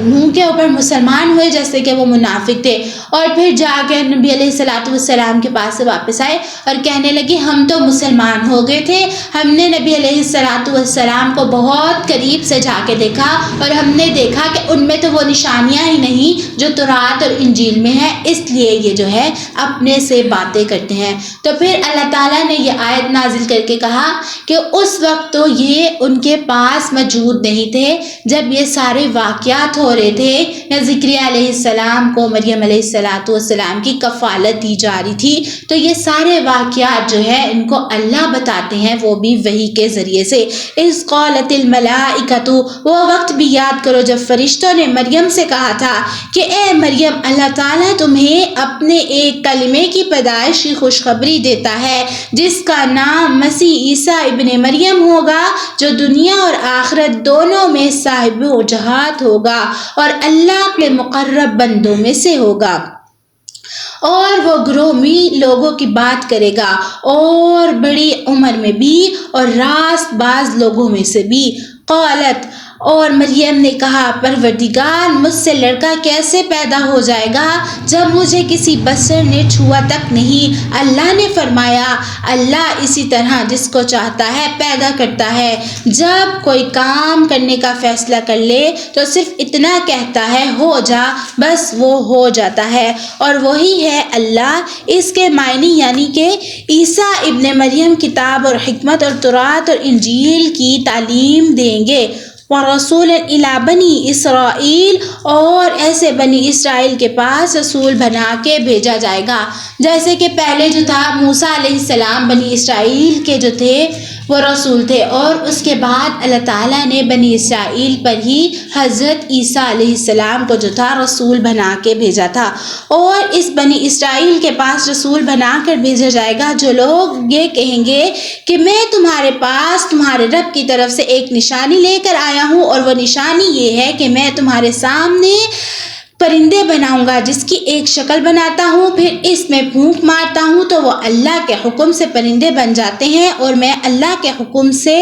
منہ کے اوپر مسلمان ہوئے جیسے کہ وہ منافق تھے، اور پھر جا کے نبی علیہ الصلوۃ والسلام کے پاس سے واپس آئے اور کہنے لگے ہم تو مسلمان ہو گئے تھے، ہم نے نبی علیہ الصلوۃ والسلام کو بہت قریب سے جا کے دیکھا اور ہم نے دیکھا کہ ان میں تو وہ نشانیاں ہی نہیں جو تورات اور انجیل میں ہیں، اس لیے یہ جو ہے اپنے سے باتیں کرتے ہیں۔ تو پھر اللہ تعالیٰ نے یہ آیت نازل کر کے کہا کہ اس وقت تو یہ ان کے پاس موجود نہیں تھے جب یہ سارے واقعات ہو رہے تھے۔ زکریا علیہ السلام کو مریم علیہ السلام کی کفالت دی جا رہی تھی، تو یہ سارے واقعات جو ہے ان کو اللہ بتاتے ہیں، وہ بھی وحی کے ذریعے سے۔ اذ قالت الملائکۃ، وہ وقت بھی یاد کرو جب فرشتوں نے مریم سے کہا تھا کہ اے مریم اللہ تعالیٰ تمہیں اپنے ایک کلمے کی پیدائش کی خوشخبری دیتا ہے جس کا نام مسیح عیسیٰ ابن مریم ہوگا، جو دنیا اور آخرت دونوں میں صاحب وجاہت ہوگا اور اللہ کے مقرب بندوں میں سے ہوگا، اور وہ گروہ میں لوگوں کی بات کرے گا، اور بڑی عمر میں بھی اور راست باز لوگوں میں سے بھی۔ قالت، اور مریم نے کہا پروردگار مجھ سے لڑکا کیسے پیدا ہو جائے گا جب مجھے کسی بشر نے چھوا تک نہیں؟ اللہ نے فرمایا اللہ اسی طرح جس کو چاہتا ہے پیدا کرتا ہے، جب کوئی کام کرنے کا فیصلہ کر لے تو صرف اتنا کہتا ہے ہو جا، بس وہ ہو جاتا ہے، اور وہی ہے اللہ۔ اس کے معنی یعنی کہ عیسیٰ ابن مریم کتاب اور حکمت اور تورات اور انجیل کی تعلیم دیں گے، وَرَسُولًا إِلَىٰ بَنِي إِسْرَائِیل، اور ایسے بنی اسرائیل کے پاس رسول بنا کے بھیجا جائے گا، جیسے کہ پہلے جو تھا موسیٰ علیہ السلام بنی اسرائیل کے جو تھے وہ رسول تھے، اور اس کے بعد اللہ تعالیٰ نے بنی اسرائیل پر ہی حضرت عیسیٰ علیہ السلام کو جو تھا رسول بنا کے بھیجا تھا، اور اس بنی اسرائیل کے پاس رسول بنا کر بھیجا جائے گا جو لوگ یہ کہیں گے کہ میں تمہارے پاس تمہارے رب کی طرف سے ایک نشانی لے کر آیا ہوں، اور وہ نشانی یہ ہے کہ میں تمہارے سامنے پرندے بناؤں گا جس کی ایک شکل بناتا ہوں، پھر اس میں پھونک مارتا ہوں تو وہ اللہ کے حکم سے پرندے بن جاتے ہیں، اور میں اللہ کے حکم سے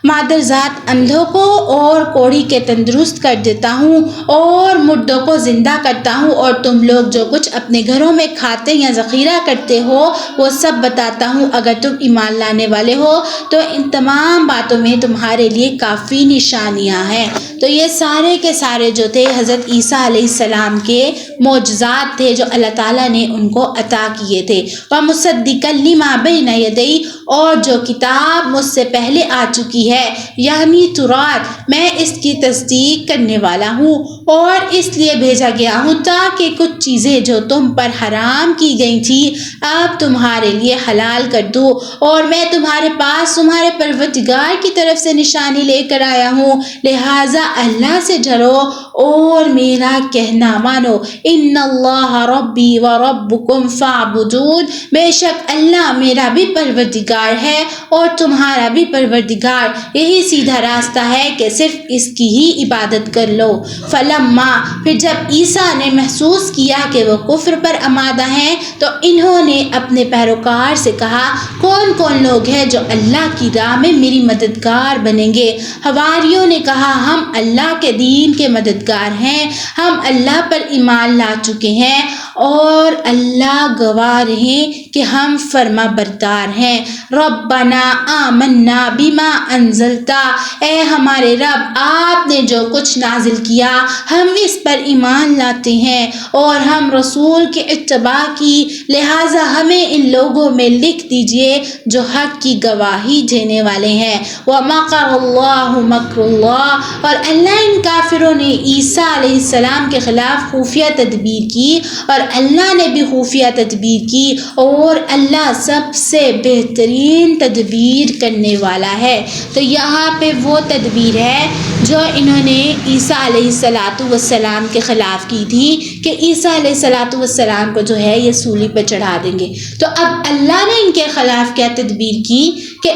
مادر ذات اندھوں کو اور کوڑی کے تندرست کر دیتا ہوں اور مردوں کو زندہ کرتا ہوں، اور تم لوگ جو کچھ اپنے گھروں میں کھاتے یا ذخیرہ کرتے ہو وہ سب بتاتا ہوں۔ اگر تم ایمان لانے والے ہو تو ان تمام باتوں میں تمہارے لیے کافی نشانیاں ہیں۔ تو یہ سارے کے سارے جو تھے حضرت عیسیٰ علیہ السلام کے معجزات تھے جو اللہ تعالیٰ نے ان کو عطا کیے تھے۔ وَمُصَدِّقًا لِمَا بَيْنَ يَدَيَّ، اور جو کتاب مجھ سے پہلے آ چکی ہے یعنی تورات، میں اس کی تصدیق کرنے والا ہوں، اور اس لیے بھیجا گیا ہوں تاکہ کچھ چیزیں جو تم پر حرام کی گئی تھی اب تمہارے لیے حلال کر دوں، اور میں تمہارے پاس تمہارے پروردگار کی طرف سے نشانی لے کر آیا ہوں، لہٰذا اللہ سے ڈرو اور میرا کہنا مانو۔ ان اللہ ربی و ربکم فاعبدون، بے شک اللہ میرا بھی پروردگار ہے اور تمہارا بھی پروردگار، یہی سیدھا راستہ ہے کہ صرف اس کی ہی عبادت کر لو۔ فلما، پھر جب عیسیٰ نے محسوس کیا کہ وہ کفر پر آمادہ ہیں تو انہوں نے اپنے پیروکار سے کہا کون کون لوگ ہیں جو اللہ کی راہ میں میری مددگار بنیں گے؟ حواریوں نے کہا ہم اللہ کے دین کے مددگار پروردگار ہیں، ہم اللہ پر ایمان لا چکے ہیں اور اللہ گواہ رہیں کہ ہم فرما بردار ہیں۔ ربنا آمنا بما انزلتا، اے ہمارے رب آپ نے جو کچھ نازل کیا ہم اس پر ایمان لاتے ہیں اور ہم رسول کے اتباع کی، لہٰذا ہمیں ان لوگوں میں لکھ دیجئے جو حق کی گواہی دینے والے ہیں۔ وَمَكَرَ اللَّهُ مَكْرُ اللَّهِ، اور اللہ ان کافروں نے عیسیٰ علیہ السلام کے خلاف خفیہ تدبیر کی اور اللہ نے بھی خفیہ تدبیر کی، اور اللہ سب سے بہترین تدبیر کرنے والا ہے۔ تو یہاں پہ وہ تدبیر ہے جو انہوں نے عیسیٰ علیہ السلام کے خلاف کی تھی کہ عیسیٰ علیہ السلام کو جو ہے یہ سولی پہ چڑھا دیں گے۔ تو اب اللہ نے ان کے خلاف کیا تدبیر کی کہ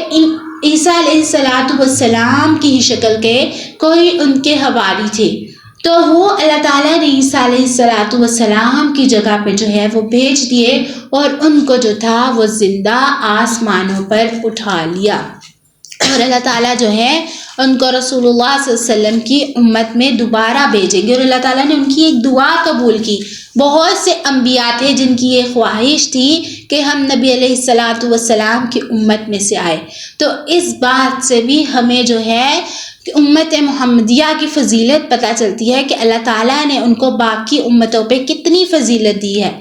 عیسیٰ علیہ السلام کی ہی شکل کے کوئی ان کے حواری تھے، تو وہ اللہ تعالیٰ نے عیسیٰ علیہ السلام کی جگہ پہ جو ہے وہ بھیج دیے اور ان کو جو تھا وہ زندہ آسمانوں پر اٹھا لیا، اور اللہ تعالیٰ جو ہے ان کو رسول اللہ صلی اللہ علیہ وسلم کی امت میں دوبارہ بھیجیں گے، اور اللہ تعالیٰ نے ان کی ایک دعا قبول کی۔ بہت سے انبیاء تھے جن کی یہ خواہش تھی کہ ہم نبی علیہ السلام کی امت میں سے آئے، تو اس بات سے بھی ہمیں جو ہے کہ امت محمدیہ کی فضیلت پتہ چلتی ہے کہ اللہ تعالیٰ نے ان کو باقی امتوں پہ کتنی فضیلت دی ہے۔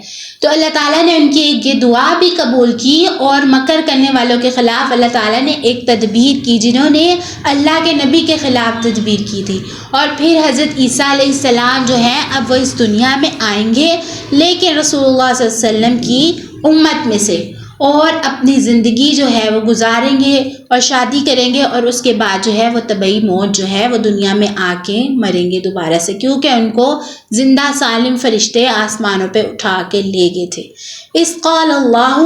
تو اللہ تعالیٰ نے ان کی ایک یہ دعا بھی قبول کی، اور مکر کرنے والوں کے خلاف اللہ تعالیٰ نے ایک تدبیر کی جنہوں نے اللہ کے نبی کے خلاف تدبیر کی تھی۔ اور پھر حضرت عیسیٰ علیہ السلام جو ہیں اب وہ اس دنیا میں آئیں گے، لیکن رسول اللہ صلی اللہ علیہ وسلم کی امت میں سے، اور اپنی زندگی جو ہے وہ گزاریں گے اور شادی کریں گے، اور اس کے بعد جو ہے وہ طبعی موت جو ہے وہ دنیا میں آ کے مریں گے دوبارہ سے، کیونکہ ان کو زندہ سالم فرشتے آسمانوں پہ اٹھا کے لے گئے تھے۔ اس قال اللہ،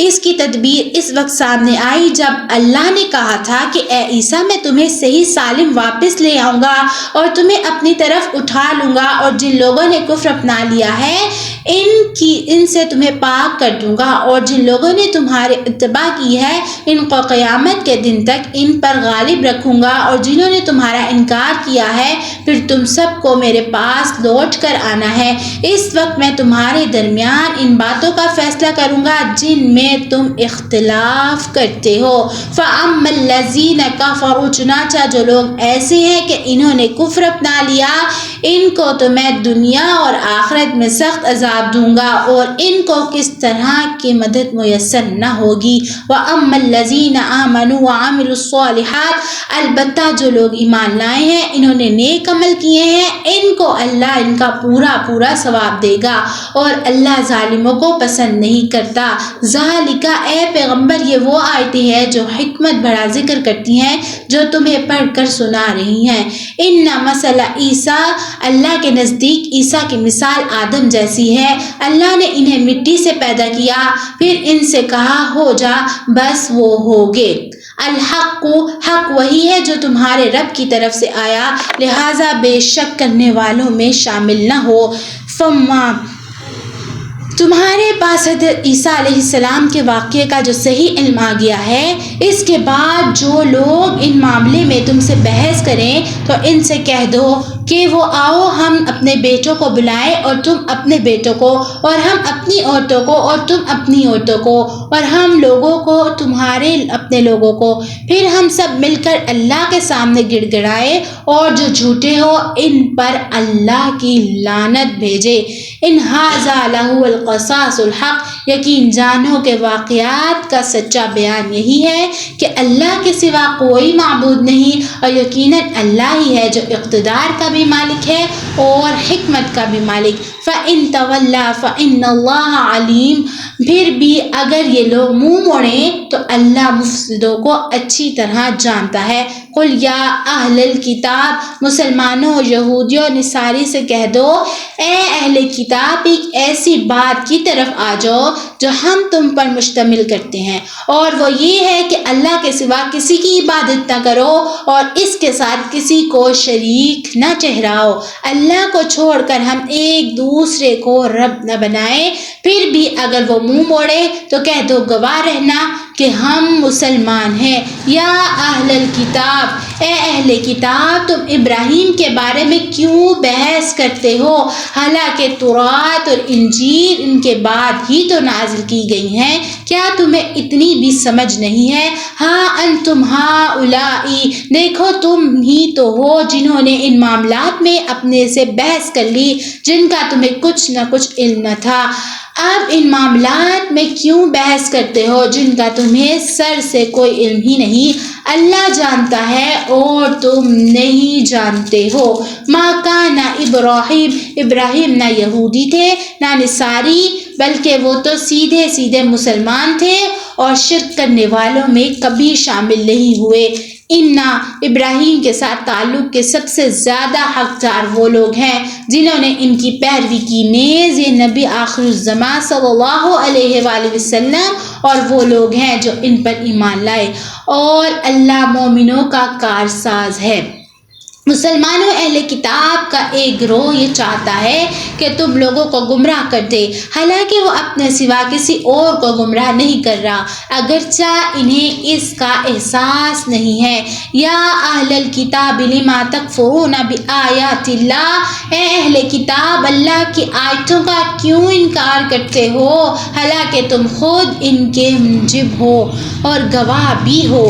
اس کی تدبیر اس وقت سامنے آئی جب اللہ نے کہا تھا کہ اے عیسیٰ میں تمہیں صحیح سالم واپس لے آؤں گا اور تمہیں اپنی طرف اٹھا لوں گا، اور جن لوگوں نے کفر اپنا لیا ہے ان سے تمہیں پاک کر دوں گا، اور جن لوگوں نے تمہارے اتباع کی ہے ان کو قیامت کے دن تک ان پر غالب رکھوں گا، اور جنہوں نے تمہارا انکار کیا ہے پھر تم سب کو میرے پاس لوٹ کر آنا ہے۔ اس وقت میں تمہارے درمیان ان باتوں کا فیصلہ کروں گا جن میں تم اختلاف کرتے ہو۔ فَأَمَّا الَّذِينَ كَفَرُوا، چنانچہ جو لوگ ایسے ہیں کہ انہوں نے کفر اپنا لیا، ان کو تو میں دنیا اور آخرت میں سخت عذاب دوں گا، اور ان کو کس طرح کی مدد میسر نہ ہوگی۔ وَأَمَّا الَّذِينَ آمَنُوا وَعَمِلُوا الصَّالِحَاتِ، البتہ جو لوگ ایمان لائے ہیں انہوں نے نیک عمل کیے ہیں، ان کو اللہ ان کا پورا پورا ثواب دے گا، اور اللہ ظالموں کو پسند نہیں کرتا۔ ذالک، اے پیغمبر یہ وہ آیتیں ہیں جو حکمت بھرا ذکر کرتی ہیں جو تمہیں پڑھ کر سنا رہی ہیں۔ ان مثل عیسیٰ، اللہ کے نزدیک عیسیٰ کی مثال آدم جیسی ہے، اللہ نے انہیں مٹی سے پیدا کیا، پھر ان سے کہا ہو جا، بس وہ ہوگے۔ الحق، حق وہی ہے جو تمہارے رب کی طرف سے آیا، لہٰذا بے شک کرنے والوں میں شامل نہ ہو۔ فما، تمہارے پاس حضرت عیسیٰ علیہ السلام کے واقعے کا جو صحیح علم آ گیا ہے، اس کے بعد جو لوگ ان معاملے میں تم سے بحث کریں تو ان سے کہہ دو کہ وہ آؤ ہم اپنے بیٹوں کو بلائیں اور تم اپنے بیٹوں کو، اور ہم اپنی عورتوں کو اور تم اپنی عورتوں کو، اور ہم لوگوں کو تمہارے اپنے لوگوں کو، پھر ہم سب مل کر اللہ کے سامنے گڑ گڑائے، اور جو جھوٹے ہو ان پر اللہ کی لعنت بھیجے۔ ان ھذا لہو القصاص الحق، یقین جانو کہ واقعات کا سچا بیان یہی ہے کہ اللہ کے سوا کوئی معبود نہیں، اور یقیناً اللہ ہی ہے جو اقتدار کا بھی مالک ہے اور حکمت کا بھی مالک۔ فَإِن تَوَلَّا فَإِنَّ اللَّهَ عَلِيمٌ، پھر بھی اگر یہ لوگ منہ موڑیں تو اللہ مفسدوں کو اچھی طرح جانتا ہے۔ قُلْ یا اہل الکتاب، مسلمانوں، یہودیوں، نصاری سے کہہ دو، اے اہل کتاب ایک ایسی بات کی طرف آ جاؤ جو ہم تم پر مشتمل کرتے ہیں، اور وہ یہ ہے کہ اللہ کے سوا کسی کی عبادت نہ کرو اور اس کے ساتھ کسی کو شریک نہ ٹھہراؤ۔ اللہ کو چھوڑ کر ہم ایک دوسرے کو رب نہ بنائیں۔ پھر بھی اگر وہ منہ موڑے تو کہہ دو گواہ رہنا کہ ہم مسلمان ہیں۔ یا اہل الکتاب، اے اہل کتاب، تم ابراہیم کے بارے میں کیوں بحث کرتے ہو؟ حالانکہ تورات اور انجیل ان کے بعد ہی تو نازل کی گئی ہیں، کیا تمہیں اتنی بھی سمجھ نہیں ہے؟ ہاں انتم ہؤلائی، دیکھو تم ہی تو ہو جنہوں نے ان معاملات میں اپنے سے بحث کر لی جن کا تمہیں کچھ نہ کچھ علم نہ تھا۔ اب ان معاملات میں کیوں بحث کرتے ہو جن کا تمہیں سر سے کوئی علم ہی نہیں؟ اللہ جانتا ہے اور تم نہیں جانتے ہو۔ ما کان ابراہیم نہ یہودی تھے نہ نصاری، بلکہ وہ تو سیدھے سیدھے مسلمان تھے اور شرک کرنے والوں میں کبھی شامل نہیں ہوئے۔ ابراہیم کے ساتھ تعلق کے سب سے زیادہ حقدار وہ لوگ ہیں جنہوں نے ان کی پیروی کی، نیز یہ نبی آخر الزماں صلی اللہ علیہ وآلہ وسلم اور وہ لوگ ہیں جو ان پر ایمان لائے، اور اللہ مومنوں کا کارساز ہے۔ مسلمانوں، اہل کتاب کا ایک گروہ یہ چاہتا ہے کہ تم لوگوں کو گمراہ کر دے، حالانکہ وہ اپنے سوا کسی اور کو گمراہ نہیں کر رہا، اگرچہ انہیں اس کا احساس نہیں ہے۔ یا اہل الکتاب لما تکفرون بآیات اللہ، اے اہل کتاب، اللہ کی آیتوں کا کیوں انکار کرتے ہو حالانکہ تم خود ان کے موجب ہو اور گواہ بھی ہو۔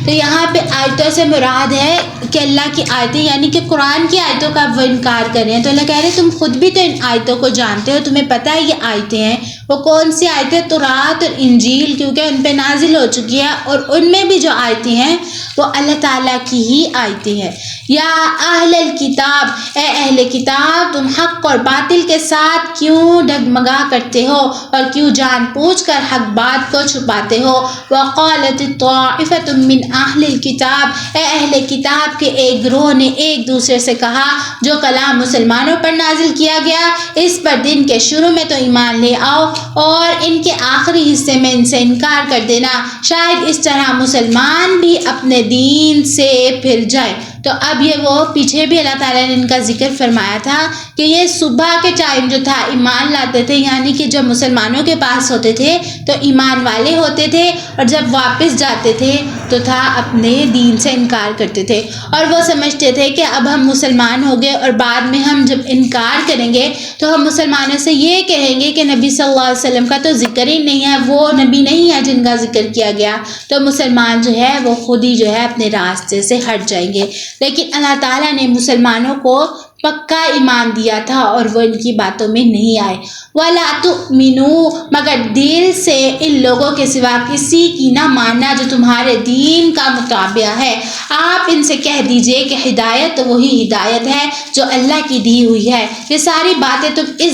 تو یہاں پہ آیتوں سے مراد ہے کہ اللہ کی آیتیں، یعنی کہ قرآن کی آیتوں کا وہ انکار کر رہے ہیں، تو اللہ کہہ رہے ہیں تم خود بھی تو ان آیتوں کو جانتے ہو، تمہیں پتہ ہے یہ آیتیں ہیں۔ وہ کون سی آیتیں؟ تورات اور انجیل، کیونکہ ان پہ نازل ہو چکی ہے، اور ان میں بھی جو آیتیں ہیں وہ اللہ تعالیٰ کی ہی آیتیں ہیں۔ یا اہل الکتاب، اے اہل کتاب، تم حق اور باطل کے ساتھ کیوں ڈگمگا کرتے ہو اور کیوں جان بوجھ کر حق بات کو چھپاتے ہو؟ وقالت طائفۃ من اہل الکتاب، اے اہل کتاب کے ایک گروہ نے ایک دوسرے سے کہا جو کلام مسلمانوں پر نازل کیا گیا، اس پر دن کے شروع میں تو ایمان لے آؤ اور ان کے آخری حصے میں ان سے انکار کر دینا، شاید اس طرح مسلمان بھی اپنے دین سے پھر جائے۔ تو اب یہ وہ پیچھے بھی اللہ تعالیٰ نے ان کا ذکر فرمایا تھا کہ یہ صبح کے ٹائم جو تھا ایمان لاتے تھے، یعنی کہ جب مسلمانوں کے پاس ہوتے تھے تو ایمان والے ہوتے تھے، اور جب واپس جاتے تھے تو تھا اپنے دین سے انکار کرتے تھے، اور وہ سمجھتے تھے کہ اب ہم مسلمان ہو گئے اور بعد میں ہم جب انکار کریں گے تو ہم مسلمانوں سے یہ کہیں گے کہ نبی صلی اللہ علیہ وسلم کا تو ذکر ہی نہیں ہے، وہ نبی نہیں ہے جن کا ذکر کیا گیا، تو مسلمان جو ہے وہ خود ہی جو ہے اپنے راستے سے ہٹ جائیں گے۔ لیکن اللہ تعالیٰ نے مسلمانوں کو پکا ایمان دیا تھا اور وہ ان کی باتوں میں نہیں آئے۔ وَلَا تُؤْمِنُوا، مگر دل سے ان لوگوں کے سوا کسی کی نہ ماننا جو تمہارے دین کا متابع ہے۔ آپ ان سے کہہ دیجئے کہ ہدایت وہی ہدایت ہے جو اللہ کی دی ہوئی ہے۔ یہ ساری باتیں تم اس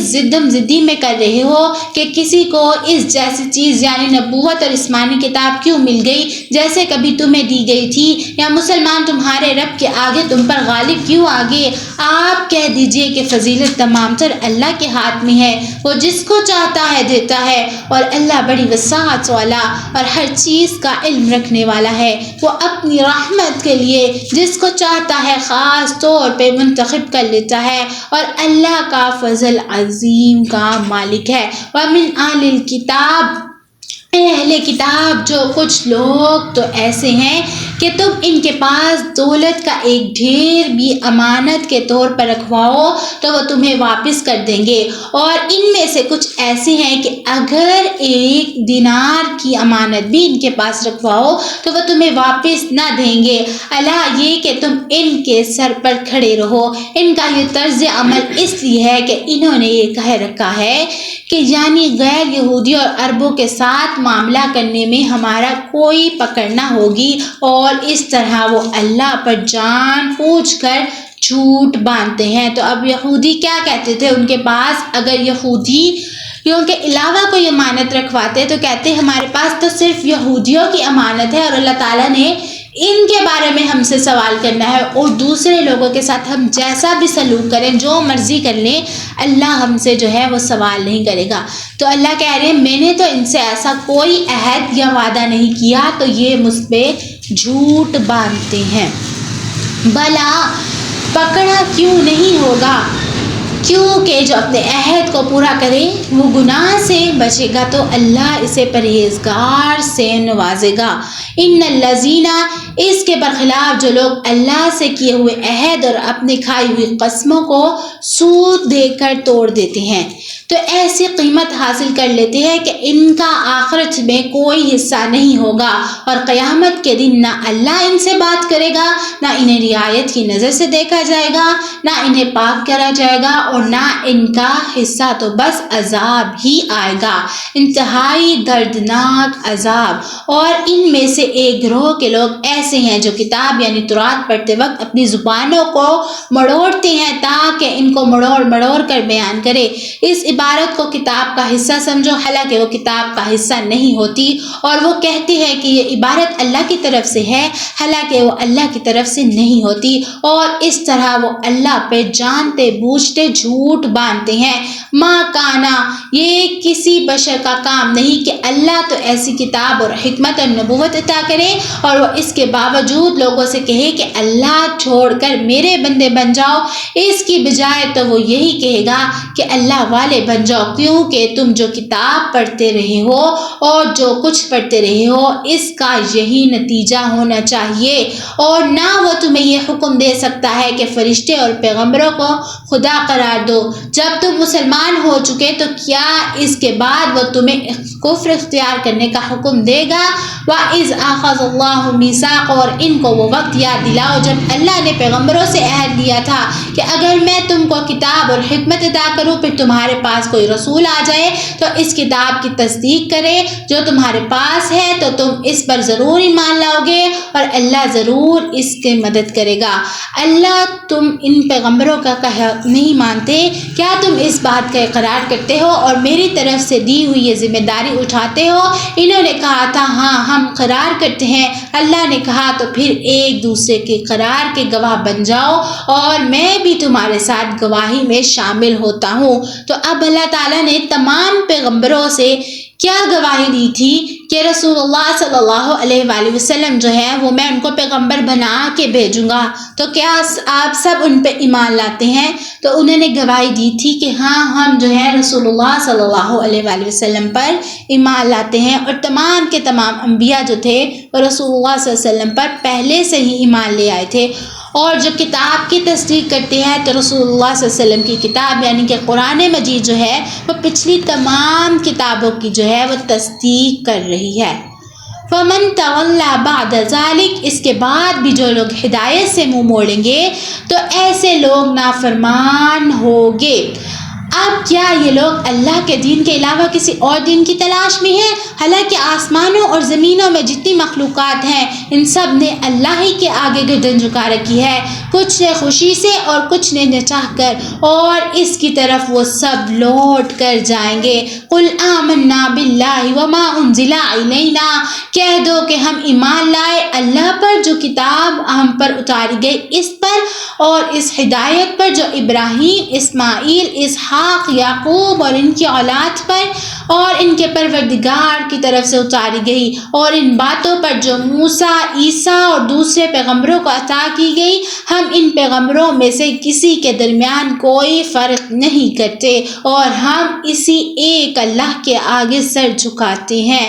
زدی میں کر رہے ہو کہ کسی کو اس جیسی چیز یعنی نبوت اور آسمانی کتاب کیوں مل گئی جیسے کبھی تمہیں دی گئی تھی، یا مسلمان تمہارے رب کے آگے تم پر غالب کیوں آ گئے؟ آپ کہہ دیجئے کہ فضیلت تمام تر اللہ کے ہاتھ میں ہے، وہ جس کو چاہتا ہے دیتا ہے، اور اللہ بڑی وسعت والا اور ہر چیز کا علم رکھنے والا ہے۔ وہ اپنی رحمت کے لیے جس کو چاہتا ہے خاص طور پہ منتخب کر لیتا ہے، اور اللہ کا فضل عظیم کا مالک ہے۔ وَمِنْ أَهْلِ الْكِتَابِ، اہل کتاب جو کچھ لوگ تو ایسے ہیں کہ تم ان کے پاس دولت کا ایک ڈھیر بھی امانت کے طور پر رکھواؤ تو وہ تمہیں واپس کر دیں گے، اور ان میں سے کچھ ایسے ہیں کہ اگر 1 دینار کی امانت بھی ان کے پاس رکھواؤ تو وہ تمہیں واپس نہ دیں گے، الا یہ کہ تم ان کے سر پر کھڑے رہو۔ ان کا یہ طرز عمل اس لیے ہے کہ انہوں نے یہ کہہ رکھا ہے کہ یعنی غیر یہودی اور عربوں کے ساتھ معاملہ کرنے میں ہمارا کوئی پکڑ نہ ہوگی، اور اس طرح وہ اللہ پر جان بوجھ کر جھوٹ باندھتے ہیں۔ تو اب یہودی کیا کہتے تھے؟ ان کے پاس اگر یہودیوں کے علاوہ کوئی امانت رکھواتے تو کہتے ہمارے پاس تو صرف یہودیوں کی امانت ہے، اور اللہ تعالیٰ نے ان کے بارے میں ہم سے سوال کرنا ہے، اور دوسرے لوگوں کے ساتھ ہم جیسا بھی سلوک کریں، جو مرضی کر لیں، اللہ ہم سے جو ہے وہ سوال نہیں کرے گا۔ تو اللہ کہہ رہے ہیں میں نے تو ان سے ایسا کوئی عہد یا وعدہ نہیں کیا، تو یہ مجھ پہ جھوٹ باندھتے ہیں۔ بھلا پکڑا کیوں نہیں ہوگا کیونکہ جو اپنے عہد کو پورا کرے وہ گناہ سے بچے گا تو اللہ اسے پرہیزگار سے نوازے گا۔ ان الذین، اس کے برخلاف جو لوگ اللہ سے کیے ہوئے عہد اور اپنے کھائی ہوئی قسموں کو سود دے کر توڑ دیتے ہیں تو ایسی قیمت حاصل کر لیتے ہیں کہ ان کا آخرت میں کوئی حصہ نہیں ہوگا، اور قیامت کے دن نہ اللہ ان سے بات کرے گا، نہ انہیں رعایت کی نظر سے دیکھا جائے گا، نہ انہیں پاک کرا جائے گا، اور نہ ان کا حصہ، تو بس عذاب ہی آئے گا، انتہائی دردناک عذاب۔ اور ان میں سے ایک گروہ کے لوگ ایسے ہیں جو کتاب یعنی تورات پڑھتے وقت اپنی زبانوں کو مڑوڑتے ہیں تاکہ ان کو مڑوڑ مڑوڑ کر بیان کرے۔ اس عبارت کو کتاب کا حصہ سمجھو، حالانکہ وہ کتاب کا حصہ نہیں ہوتی، اور وہ کہتے ہیں کہ یہ عبارت اللہ کی طرف سے ہے، حالانکہ وہ اللہ کی طرف سے نہیں ہوتی، اور اس طرح وہ اللہ پہ جانتے بوجھتے جھوٹ باندھتے ہیں۔ ما کانا، یہ کسی بشر کا کام نہیں کہ اللہ تو ایسی کتاب اور حکمت اور نبوت عطا کرے اور وہ اس کے باوجود لوگوں سے کہے کہ اللہ چھوڑ کر میرے بندے بن جاؤ۔ اس کی بجائے تو وہ یہی کہے گا کہ اللہ والے بن جاؤ، کیونکہ تم جو کتاب پڑھتے رہے ہو اور جو کچھ پڑھتے رہے ہو اس کا یہی نتیجہ ہونا چاہیے، اور نہ وہ تمہیں یہ حکم دے سکتا ہے کہ فرشتے اور پیغمبروں کو خدا قرار دو۔ جب تم مسلمان ہو چکے تو کیا اس کے بعد وہ تمہیں کفر اختیار کرنے کا حکم دے گا؟ وَإِذْ أَخَذَ اللَّهُ مِيثَاقَ، اور ان کو وہ وقت یاد دلاؤ جب اللہ نے پیغمبروں سے عہد لیا تھا کہ اگر میں تم کو کتاب اور حکمت عطا کروں پھر تمہارے پاس کوئی رسول آ جائے تو اس کتاب کی تصدیق کرے جو تمہارے پاس ہے تو تم اس پر ضرور ایمان لاؤ گے اور اللہ ضرور اس کی مدد کرے گا۔ اللہ تم ان پیغمبروں کا کہا نہیں مانتے؟ کیا تم اس بات کا اقرار کرتے ہو اور میری طرف سے دی ہوئی یہ ذمہ داری اٹھاتے ہو؟ انہوں نے کہا تھا ہاں ہم قرار کرتے ہیں۔ اللہ نے کہا تو پھر ایک دوسرے کے قرار کے گواہ بن جاؤ اور میں بھی تمہارے ساتھ گواہی میں شامل ہوتا ہوں۔ تو اب اللہ تعالیٰ نے تمام پیغمبروں سے کیا گواہی دی تھی کہ رسول اللہ صلی اللہ علیہ وآلہ وسلم جو ہے وہ میں ان کو پیغمبر بنا کے بھیجوں گا، تو کیا آپ سب ان پہ ایمان لاتے ہیں؟ تو انہوں نے گواہی دی تھی کہ ہاں ہم جو ہے رسول اللہ صلی اللہ علیہ وآلہ وسلم پر ایمان لاتے ہیں، اور تمام کے تمام انبیاء جو تھے وہ رسول اللہ صلی اللہ علیہ وسلم پر پہلے سے ہی ایمان لے آئے تھے۔ اور جو کتاب کی تصدیق کرتے ہیں تو رسول اللہ صلی اللہ علیہ وسلم کی کتاب یعنی کہ قرآن مجید جو ہے وہ پچھلی تمام کتابوں کی جو ہے وہ تصدیق کر رہی ہے۔ فَمَن تَوَلَّى بَعْدَ ذَلِكَ، اس کے بعد بھی جو لوگ ہدایت سے منہ موڑیں گے تو ایسے لوگ نافرمان ہوگے۔ اب کیا یہ لوگ اللہ کے دین کے علاوہ کسی اور دین کی تلاش میں ہیں؟ حالانکہ آسمانوں اور زمینوں میں جتنی مخلوقات ہیں ان سب نے اللہ ہی کے آگے گردن جھکا رکھی ہے، کچھ نے خوشی سے اور کچھ نے نچاہ کر، اور اس کی طرف وہ سب لوٹ کر جائیں گے۔ قُلْ آمَنَّا بِاللَّهِ وَمَا أُنزِلَ عَلَيْنَا، کہہ دو کہ ہم ایمان لائے اللہ پر جو کتاب ہم پر اتاری گئی اس پر اور اس ہدایت پر جو ابراہیم، اسماعیل، اسحاق، یعقوب اور ان کی اولاد پر اور ان کے پروردگار کی طرف سے اتاری گئی، اور ان باتوں پر جو موسیٰ، عیسیٰ اور دوسرے پیغمبروں کو عطا کی گئی، ہم ان پیغمبروں میں سے کسی کے درمیان کوئی فرق نہیں کرتے اور ہم اسی ایک اللہ کے آگے سر جھکاتے ہیں۔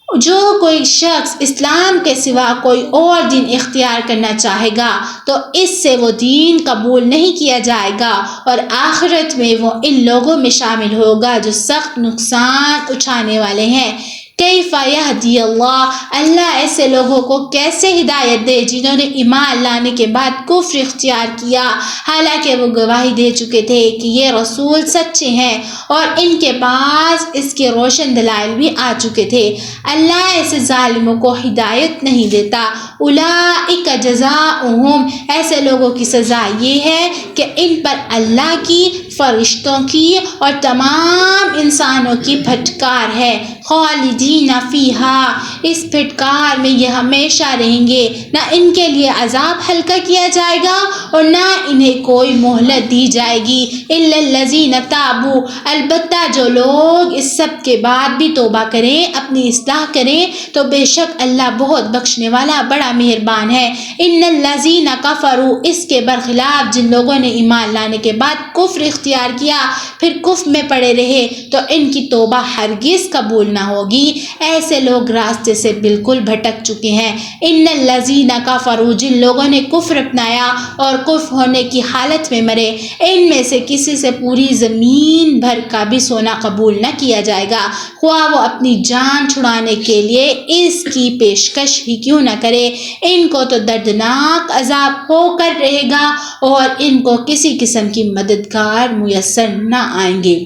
جو کوئی شخص اسلام کے سوا کوئی اور دین اختیار کرنا چاہے گا تو اس سے وہ دین قبول نہیں کیا جائے گا اور آخرت میں وہ ان لوگوں میں شامل ہوگا جو سخت نقصان اٹھانے والے ہیں۔ کیف یہدی اللہ، اللہ ایسے لوگوں کو کیسے ہدایت دے جنہوں نے ایمان لانے کے بعد کفر اختیار کیا، حالانکہ وہ گواہی دے چکے تھے کہ یہ رسول سچے ہیں اور ان کے پاس اس کے روشن دلائل بھی آ چکے تھے۔ اللہ ایسے ظالموں کو ہدایت نہیں دیتا۔ اولئک جزاؤہم، ایسے لوگوں کی سزا یہ ہے کہ ان پر اللہ کی فرشتوں کی اور تمام انسانوں کی پھٹکار ہے۔ خالدین فیہا، اس پھٹکار میں یہ ہمیشہ رہیں گے، نہ ان کے لیے عذاب ہلکا کیا جائے گا اور نہ انہیں کوئی مہلت دی جائے گی۔ الا الذین تابوا، البتہ جو لوگ اس سب کے بعد بھی توبہ کریں، اپنی اصلاح کریں، تو بے شک اللہ بہت بخشنے والا بڑا مہربان ہے۔ ان الذین کفروا، اس کے برخلاف جن لوگوں نے ایمان لانے کے بعد کفر اختیار کیا پھر کفر میں پڑے رہے، تو ان کی توبہ ہرگز قبول نہ ہوگی، ایسے لوگ راستے سے بالکل بھٹک چکے ہیں۔ ان الذین کفروا، جن لوگوں نے کفر اپنایا اور کفر ہونے کی حالت میں مرے، ان میں سے کسی سے پوری زمین بھر کا بھی سونا قبول نہ کیا جائے گا، خواہ وہ اپنی جان چھڑانے کے لیے اس کی پیشکش ہی کیوں نہ کرے، ان کو تو دردناک عذاب ہو کر رہے گا اور ان کو کسی قسم کی مددگار میسر نہ آئیں گے۔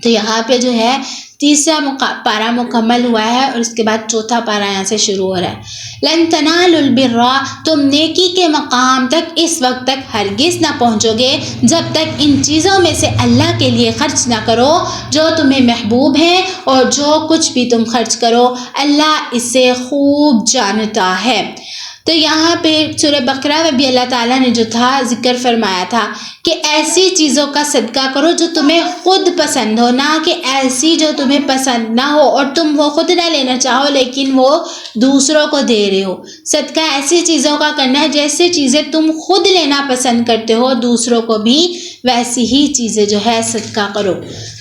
تو یہاں پہ جو ہے تیسرا پارہ مکمل ہوا ہے اور اس کے بعد چوتھا پارہ یہاں سے شروع ہو رہا ہے۔ لن تنالوا البر، تم نیکی کے مقام تک اس وقت تک ہرگز نہ پہنچو گے جب تک ان چیزوں میں سے اللہ کے لیے خرچ نہ کرو جو تمہیں محبوب ہیں، اور جو کچھ بھی تم خرچ کرو اللہ اسے خوب جانتا ہے۔ تو یہاں پہ سورہ بقرہ میں بھی اللہ تعالیٰ نے جو تھا ذکر فرمایا تھا کہ ایسی چیزوں کا صدقہ کرو جو تمہیں خود پسند ہو، نہ کہ ایسی جو تمہیں پسند نہ ہو اور تم وہ خود نہ لینا چاہو لیکن وہ دوسروں کو دے رہے ہو۔ صدقہ ایسی چیزوں کا کرنا ہے جیسے چیزیں تم خود لینا پسند کرتے ہو، دوسروں کو بھی ویسی ہی چیزیں جو ہے صدقہ کرو۔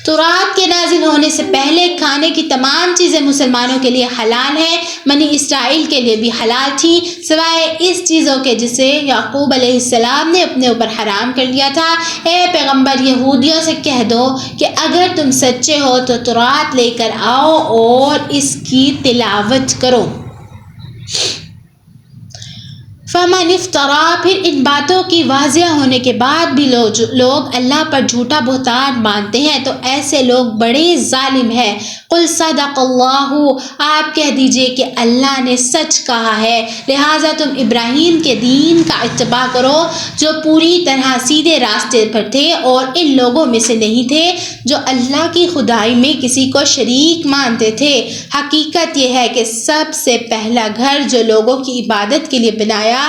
تورات کے نازل ہونے سے پہلے کھانے کی تمام چیزیں مسلمانوں کے لیے حلال ہیں، بنی اسرائیل کے لیے بھی حلال تھی سوائے اس چیزوں کے جسے یعقوب علیہ السلام نے اپنے اوپر حرام کر لیا تھا۔ اے پیغمبر یہودیوں سے کہہ دو کہ اگر تم سچے ہو تو تورات لے کر آؤ اور اس کی تلاوت کرو۔ فمن افترا، پھر ان باتوں کی واضح ہونے کے بعد بھی لوگ اللہ پر جھوٹا بہتان باندھتے ہیں تو ایسے لوگ بڑے ظالم ہیں۔ قل صدق اللہ، آپ کہہ دیجئے کہ اللہ نے سچ کہا ہے، لہٰذا تم ابراہیم کے دین کا اتباع کرو جو پوری طرح سیدھے راستے پر تھے اور ان لوگوں میں سے نہیں تھے جو اللہ کی خدائی میں کسی کو شریک مانتے تھے۔ حقیقت یہ ہے کہ سب سے پہلا گھر جو لوگوں کی عبادت کے لیے بنایا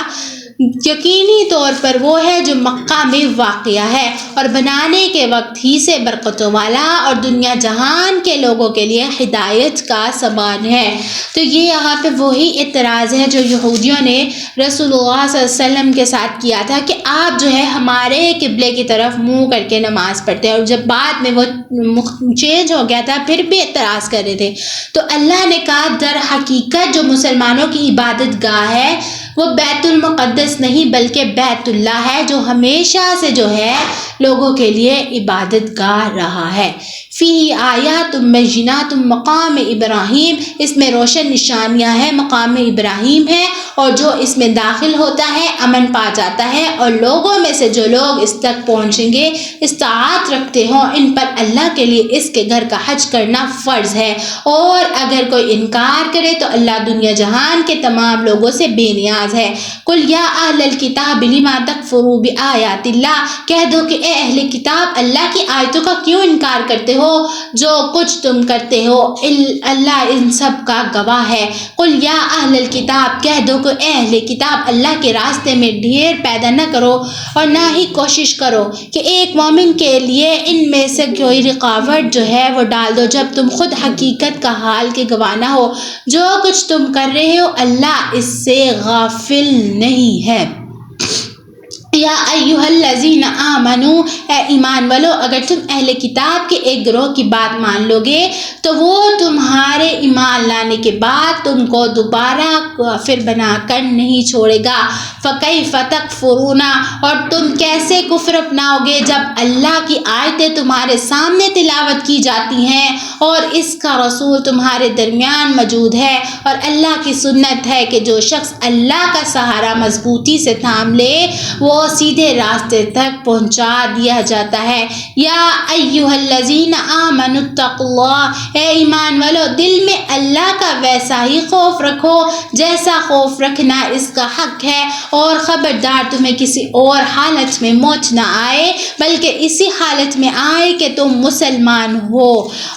یقینی طور پر وہ ہے جو مکہ میں واقع ہے اور بنانے کے وقت ہی سے برکتوں والا اور دنیا جہان کے لوگوں کے لیے ہدایت کا سامان ہے۔ تو یہ یہاں پہ وہی اعتراض ہے جو یہودیوں نے رسول اللہ صلی اللہ علیہ وسلم کے ساتھ کیا تھا کہ آپ جو ہے ہمارے قبلے کی طرف منہ کر کے نماز پڑھتے ہیں، اور جب بعد میں وہ چینج ہو گیا تھا پھر بھی اعتراض کر رہے تھے۔ تو اللہ نے کہا در حقیقت جو مسلمانوں کی عبادت گاہ ہے وہ بیت المقدس نہیں بلکہ بیت اللہ ہے جو ہمیشہ سے جو ہے لوگوں کے لیے عبادت گاہ رہا ہے۔ فی آیات بینات مقام ابراہیم، اس میں روشن نشانیاں ہیں، مقام ابراہیم ہے، اور جو اس میں داخل ہوتا ہے امن پا جاتا ہے، اور لوگوں میں سے جو لوگ اس تک پہنچیں گے استطاعت رکھتے ہوں ان پر اللہ کے لیے اس کے گھر کا حج کرنا فرض ہے، اور اگر کوئی انکار کرے تو اللہ دنیا جہان کے تمام لوگوں سے بے نیاز ہے۔ قل یا اہل الکتاب لما تکفروا بآیات اللہ، کہہ دو کہ اے اہل کتاب اللہ کی آیتوں کا کیوں انکار کرتے ہو، جو کچھ تم کرتے ہو اللہ ان سب کا گواہ ہے۔ قل یا اہل الکتاب، کہہ دو کہ اے اہل کتاب اللہ کے راستے میں ڈھیر پیدا نہ کرو اور نہ ہی کوشش کرو کہ ایک مومن کے لیے ان میں سے کوئی رکاوٹ جو ہے وہ ڈال دو جب تم خود حقیقت کا حال کے گواہ نہ ہو۔ جو کچھ تم کر رہے ہو اللہ اس سے غافل نہیں ہے۔ یا ایھا الذین آمنو، اے ایمان والو، اگر تم اہل کتاب کے ایک گروہ کی بات مان لو گے تو وہ تمہارے ایمان لانے کے بعد تم کو دوبارہ کافر بنا کر نہیں چھوڑے گا۔ فکیف تکفرون، اور تم کیسے کفر اپناؤ گے جب اللہ کی آیتیں تمہارے سامنے تلاوت کی جاتی ہیں اور اس کا رسول تمہارے درمیان موجود ہے، اور اللہ کی سنت ہے کہ جو شخص اللہ کا سہارا مضبوطی سے تھام لے وہ سیدھے راستے تک پہنچا دیا جاتا ہے۔ یا ایھا الذین آمنوا اتقوا اللہ، اے ایمان والو دل میں اللہ کا ویسا ہی خوف رکھو جیسا خوف رکھنا اس کا حق ہے، اور خبردار تمہیں کسی اور حالت میں موت نہ آئے بلکہ اسی حالت میں آئے کہ تم مسلمان ہو،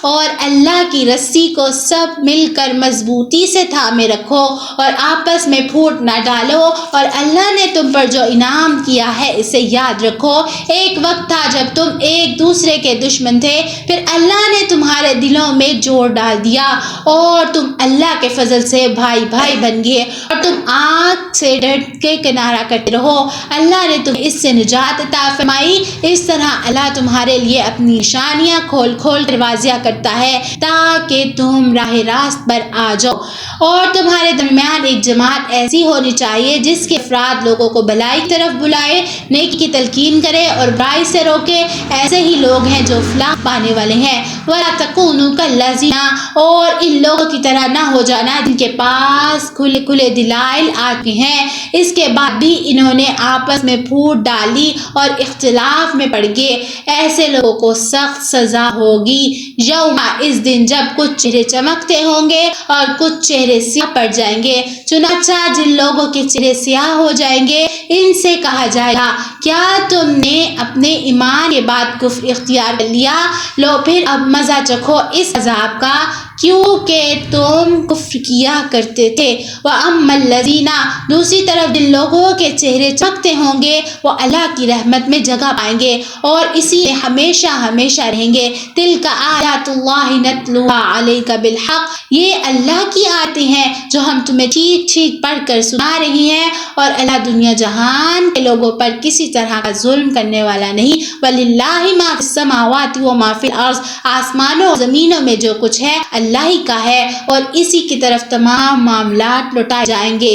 اور اللہ کی رسی کو سب مل کر مضبوطی سے تھامے رکھو اور آپس میں پھوٹ نہ ڈالو، اور اللہ نے تم پر جو انعام کیا ہے اسے یاد رکھو۔ ایک وقت تھا جب تم ایک دوسرے کے دشمن تھے، پھر اللہ نے تمہارے دلوں میں جوڑ ڈال دیا اور تم اللہ کے فضل سے بھائی بھائی بن گئے، اور تم آگ سے ڈٹ کے کنارہ کرتے رہو۔ اللہ نے تمہیں اس سے نجات عطا فرمائی۔ اس طرح اللہ تمہارے لیے اپنی نشانیاں کھول کھول کر واضح کرتا ہے تاکہ تم راہ راست پر آ جاؤ، اور تمہارے درمیان ایک جماعت ایسی ہونی چاہیے جس کے افراد لوگوں کو بھلائی کی طرف بلائے، نیکی کی تلقین کرے اور برائی سے روکے۔ ایسے ہی لوگ ہیں جو فلاح پانے والے ہیں۔ وَلَا تَكُونُوا كَالَّذِينَ، اور ان لوگوں کی طرح نہ ہو جانا جن کے پاس کھلے کھلے دلائل آتے ہیں، اس کے بعد بھی انہوں نے آپس میں پھوٹ ڈالی اور اختلاف میں پڑ گئے۔ ایسے لوگوں کو سخت سزا ہوگی یوم، اس دن جب کچھ چہرے چمکتے ہوں گے اور کچھ چہرے سیاہ پڑ جائیں گے۔ چنانچہ جن لوگوں کے چہرے سیاہ ہو جائیں گے ان سے کہا جائے گا کیا تم نے اپنے ایمان کے بعد کفر اختیار کر لیا؟ لو پھر اب مزہ چکھو اس عذاب کا کیونکہ تم کفر کیا کرتے تھے۔ وَأَمَّا الَّذِينَ، دوسری طرف جن لوگوں کے چہرے چمکتے ہوں گے وہ اللہ کی رحمت میں جگہ پائیں گے اور اسی میں ہمیشہ ہمیشہ رہیں گے۔ تِلْکَ آیاتُ اللہِ نَتْلُوہا عَلَیْکَ بِالْحَقِّ، یہ اللہ کی آیتیں ہیں جو ہم تمہیں ٹھیک ٹھیک پڑھ کر سنا رہی ہیں، اور اللہ دنیا جہان کے لوگوں پر کسی طرح کا ظلم کرنے والا نہیں۔ وَلِلَّهِ مَا فِي السَّمَاوَاتِ وَمَا فِي الْأَرْضِ، آسمانوں اور زمینوں میں جو کچھ ہے اللہ ہی کا ہے اور اسی کی طرف تمام معاملات لوٹائے جائیں گے۔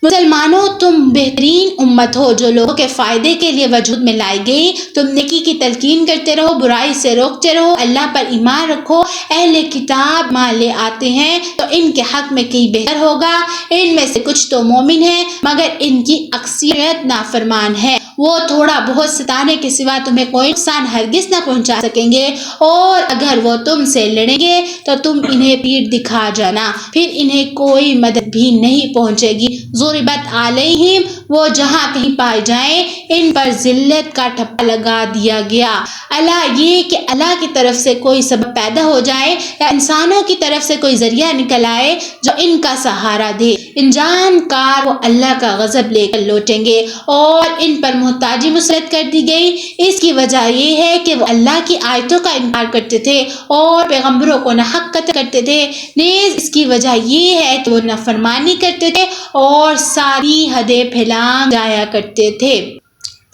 مسلمانوں تم بہترین امت ہو جو لوگوں کے فائدے کے لیے وجود میں لائی گئی۔ تم نیکی کی تلقین کرتے رہو، برائی سے روکتے رہو، اللہ پر ایمان رکھو۔ اہل کتاب ایمان لے آتے ہیں تو ان کے حق میں کہیں بہتر ہوگا۔ ان میں سے کچھ تو مومن ہیں مگر ان کی اکثریت نافرمان ہے۔ وہ تھوڑا بہت ستانے کے سوا تمہیں کوئی نقصان ہرگز نہ پہنچا سکیں گے، اور اگر وہ تم سے لڑیں گے تو تم انہیں پیٹھ دکھا جانا، پھر انہیں کوئی مدد بھی نہیں پہنچے گی۔ ضربت علیہم، وہ جہاں کہیں پائے جائیں ان پر ذلت کا ٹھپا لگا دیا گیا۔ اللہ، یہ کہ اللہ کی طرف سے کوئی سبب پیدا ہو جائے یا انسانوں کی طرف سے کوئی ذریعہ نکل آئے جو ان کا سہارا دے، انجام کار وہ اللہ کا غضب لے کر لوٹیں گے، اور ان پر محتاجی مسلط کر دی گئی۔ اس کی وجہ یہ ہے کہ وہ اللہ کی آیتوں کا انکار کرتے تھے اور پیغمبروں کو ناحق قتل کرتے تھے۔ نیز اس کی وجہ یہ ہے کہ وہ نافرمانی کرتے تھے اور ساری حدیں پھیلا جایا کرتے تھے۔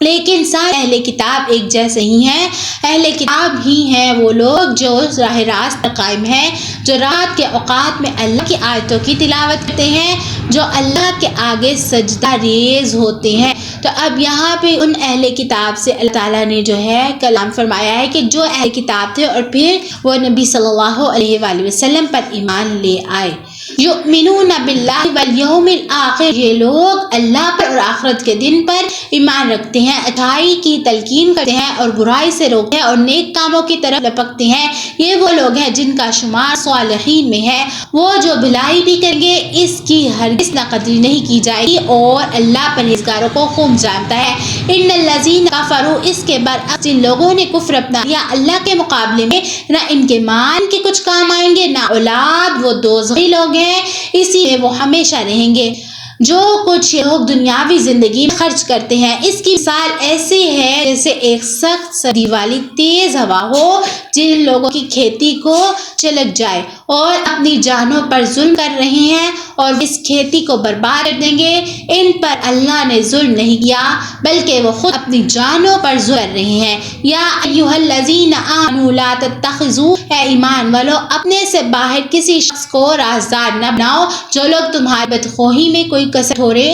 لیکن سارے اہل کتاب ایک جیسے ہی ہیں۔ اہل کتاب ہی ہیں وہ لوگ جو راہ راست پر قائم ہیں، جو رات کے اوقات میں اللہ کی آیتوں کی تلاوت کرتے ہیں، جو اللہ کے آگے سجدہ ریز ہوتے ہیں۔ تو اب یہاں پہ ان اہل کتاب سے اللہ تعالیٰ نے جو ہے کلام فرمایا ہے کہ جو اہل کتاب تھے اور پھر وہ نبی صلی اللہ علیہ وآلہ وسلم پر ایمان لے آئے۔ یؤمنون باللہ والیوم الآخر، یہ لوگ اللہ پر اور آخرت کے دن پر ایمان رکھتے ہیں، اچھائی کی تلقین کرتے ہیں اور برائی سے روکتے ہیں اور نیک کاموں کی طرف لپکتے ہیں۔ یہ وہ لوگ ہیں جن کا شمار صالحین میں ہے۔ وہ جو بھلائی بھی کریں گے اس کی ہرگز ناقدری نہیں کی جائے گی، اور اللہ پرہیزگاروں کو خوب جانتا ہے۔ ان الذین کفروا، اس کے برعکس جن لوگوں نے کفر اپنا یا اللہ کے مقابلے میں نہ ان کے مان کے کچھ کام آئیں گے نہ اولاد، وہ دوزخی لوگ ہیں، اسی میں وہ ہمیشہ رہیں گے۔ جو کچھ لوگ دنیاوی زندگی میں خرچ کرتے ہیں اس کی مثال ایسی ہے جیسے ایک سخت سردی والی تیز ہوا ہو جن لوگوں کی کھیتی کو چلک جائے اور اپنی جانوں پر ظلم کر رہے ہیں اور اس کھیتی کو برباد کر دیں گے۔ ان پر اللہ نے ظلم نہیں کیا بلکہ وہ خود اپنی جانوں پر ظلم کر رہے ہیں۔ یا ایھا الذین آمنوا لا تتخذوا، اے ایمان والو اپنے سے باہر کسی شخص کو رازدار نہ بناؤ۔ جو لوگ تمہاری بدخواہی میں کوئی کسر چھوڑے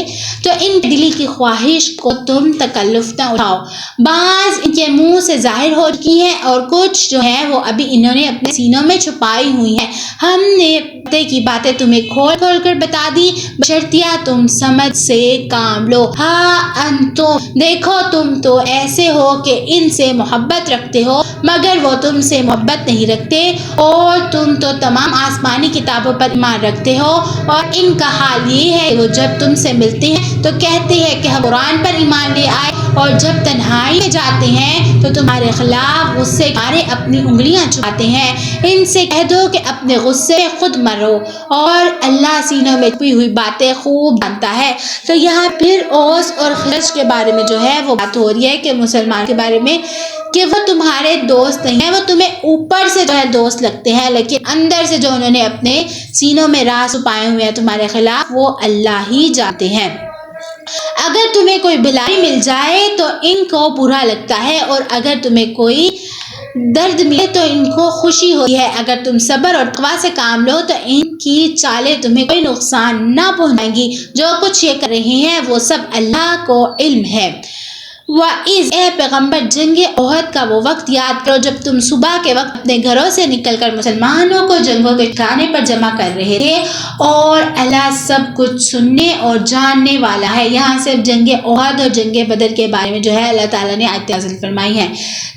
تو ان کی دلی کی خواہش کو تم تکلف نہ اٹھاؤ۔ بعض ان کے منہ سے ظاہر ہو چکی ہیں اور کچھ جو ہیں وہ ابھی انہوں نے اپنے سینوں میں چھپائی ہوئی ہیں. ہم نے پردے کی باتیں تمہیں کھول کھول کر بتا دی بشرطیہ تم سمجھ سے کام لو. ہاں انتم دیکھو تم تو ایسے ہو کہ ان سے محبت رکھتے ہو مگر وہ تم سے محبت نہیں رکھتے، اور تم تو تمام آسمانی کتابوں پر ایمان رکھتے ہو، اور ان کا حال یہ ہے کہ وہ جب تم سے ملتے ہیں تو کہتے ہیں کہ ہم قرآن پر ایمان لے آئے، اور جب تنہائی میں جاتے ہیں تو تمہارے خلاف غصے کے مارے اپنی انگلیاں چھپاتے ہیں. ان سے کہہ دو کہ اپنے غصے خود مرو، اور اللہ سینوں میں چھپی ہوئی باتیں خوب جانتا ہے. تو یہاں پھر اوس اور خزرج کے بارے میں جو ہے وہ بات ہو رہی ہے کہ مسلمان کے بارے میں کہ وہ تمہارے دوست نہیں ہیں، وہ تمہیں اوپر سے جو ہے دوست لگتے ہیں لیکن اندر سے جو انہوں نے اپنے سینوں میں راز چھپائے ہوئے ہیں تمہارے خلاف وہ اللہ ہی جانتے ہیں. اگر تمہیں کوئی بھلائی مل جائے تو ان کو برا لگتا ہے، اور اگر تمہیں کوئی درد ملے تو ان کو خوشی ہوتی ہے. اگر تم صبر اور تقویٰ سے کام لو تو ان کی چالیں تمہیں کوئی نقصان نہ پہنچائیں گی. جو کچھ یہ کر رہے ہیں وہ سب اللہ کو علم ہے. وَإِذْ اے پیغمبر جنگ احد کا وہ وقت یاد کرو جب تم صبح کے وقت اپنے گھروں سے نکل کر مسلمانوں کو جنگوں کے ٹھکانے پر جمع کر رہے تھے، اور اللہ سب کچھ سننے اور جاننے والا ہے. یہاں سے جنگ احد اور جنگ بدر کے بارے میں جو ہے اللہ تعالیٰ نے آیتیں نازل فرمائی ہیں.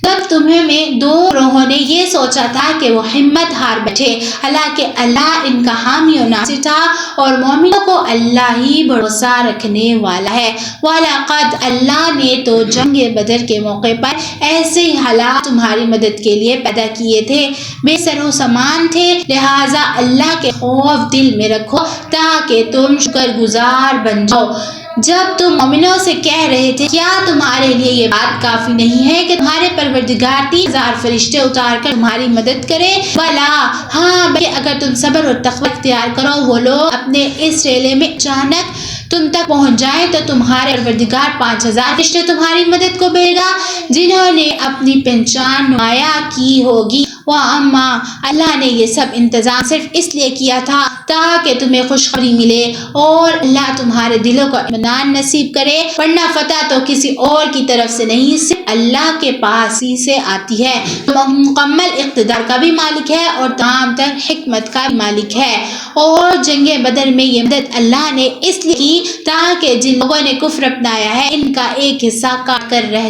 تب تمہیں میں دو گروہوں نے یہ سوچا تھا کہ وہ ہمت ہار بیٹھے، حالانکہ اللہ ان کا حامی و ناصر تھا، اور مومنوں کو اللہ ہی بھروسہ رکھنے والا ہے. وَلَقَدْ اللہ نے تو جنگ بدر کے موقع پر ایسے حالات تمہاری مدد کے لیے پیدا کیے تھے، بے سر و سامان تھے، لہٰذا اللہ کے خوف دل میں رکھو تاکہ تم شکر گزار بن جاؤ. جب تم مومنوں سے کہہ رہے تھے کیا تمہارے لیے یہ بات کافی نہیں ہے کہ تمہارے پروردگار 30,000 فرشتے اتار کر تمہاری مدد کرے؟ بلا ہاں، بلکہ اگر تم صبر اور تقوی اختیار کرو وہ لوگ اپنے اس ریلے میں اچانک تم تک پہنچ جائیں تو تمہارے پروردگار 5,000 فرشتے تمہاری مدد کو بھیجے گا جنہوں نے اپنی پہچان نمایاں کی ہوگی. وَأَمَّا اللہ نے یہ سب انتظام صرف اس لیے کیا تھا تاکہ تمہیں خوشخبری ملے اور اللہ تمہارے دلوں کو اطمینان نصیب کرے، ورنہ فتح تو کسی اور کی طرف سے نہیں صرف اللہ کے پاس ہی سے آتی ہے. مکمل اقتدار کا بھی مالک ہے اور تمام تر حکمت کا بھی مالک ہے. اور جنگ بدر میں یہ مدد اللہ نے اس لیے کی تاکہ جن لوگوں نے کفر اپنایا ہے ان کا ایک حصہ کٹ کر رہ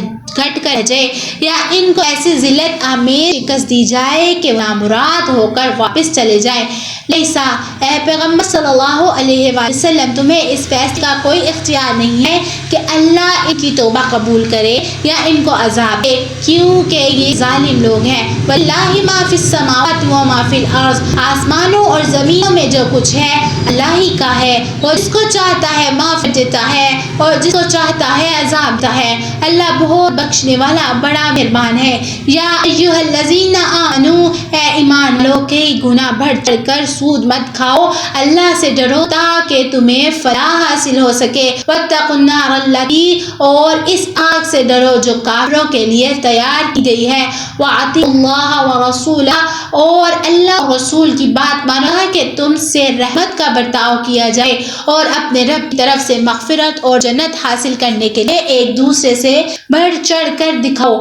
جائے، یا ان کو ایسی ذلت آمیز شکست دی جائے کہ وہ نامراد ہو کر واپس چلے جائیں. لیسا اے پیغمبر صلی اللہ علیہ وآلہ وسلم تمہیں اس فیصلے کا کوئی اختیار نہیں ہے کہ اللہ ان کی توبہ قبول کرے یا ان کو عذاب دے، کیونکہ یہ ظالم لوگ ہیں. واللہ ما فی السماوات و ما فی الارض آسمانوں اور زمینوں میں جو کچھ ہے اللہ ہی کا ہے، اور جس کو چاہتا ہے معاف دیتا ہے اور جس کو چاہتا ہے عذاب دیتا ہے. اللہ بہت بخشنے والا بڑا مہربان ہے. یا ایھا الذین آمنوا اے ایمان لو کئی گنا بڑھ چڑھ کر سود مت کھاؤ، اللہ سے ڈرو تاکہ تمہیں فلاح حاصل ہو سکے. واتقوا النار التی اور اس آگ سے ڈرو جو کافروں کے لیے تیار کی گئی ہے. واطیعوا اللہ ورسولہ اور اللہ اور رسول کی بات مانو کہ تم سے رحمت کا برتاؤ کیا جائے اور اپنے رب کی طرف سے مغفرت اور جنت حاصل کرنے کے لیے ایک دوسرے سے بڑھ چڑھ کر دکھاؤ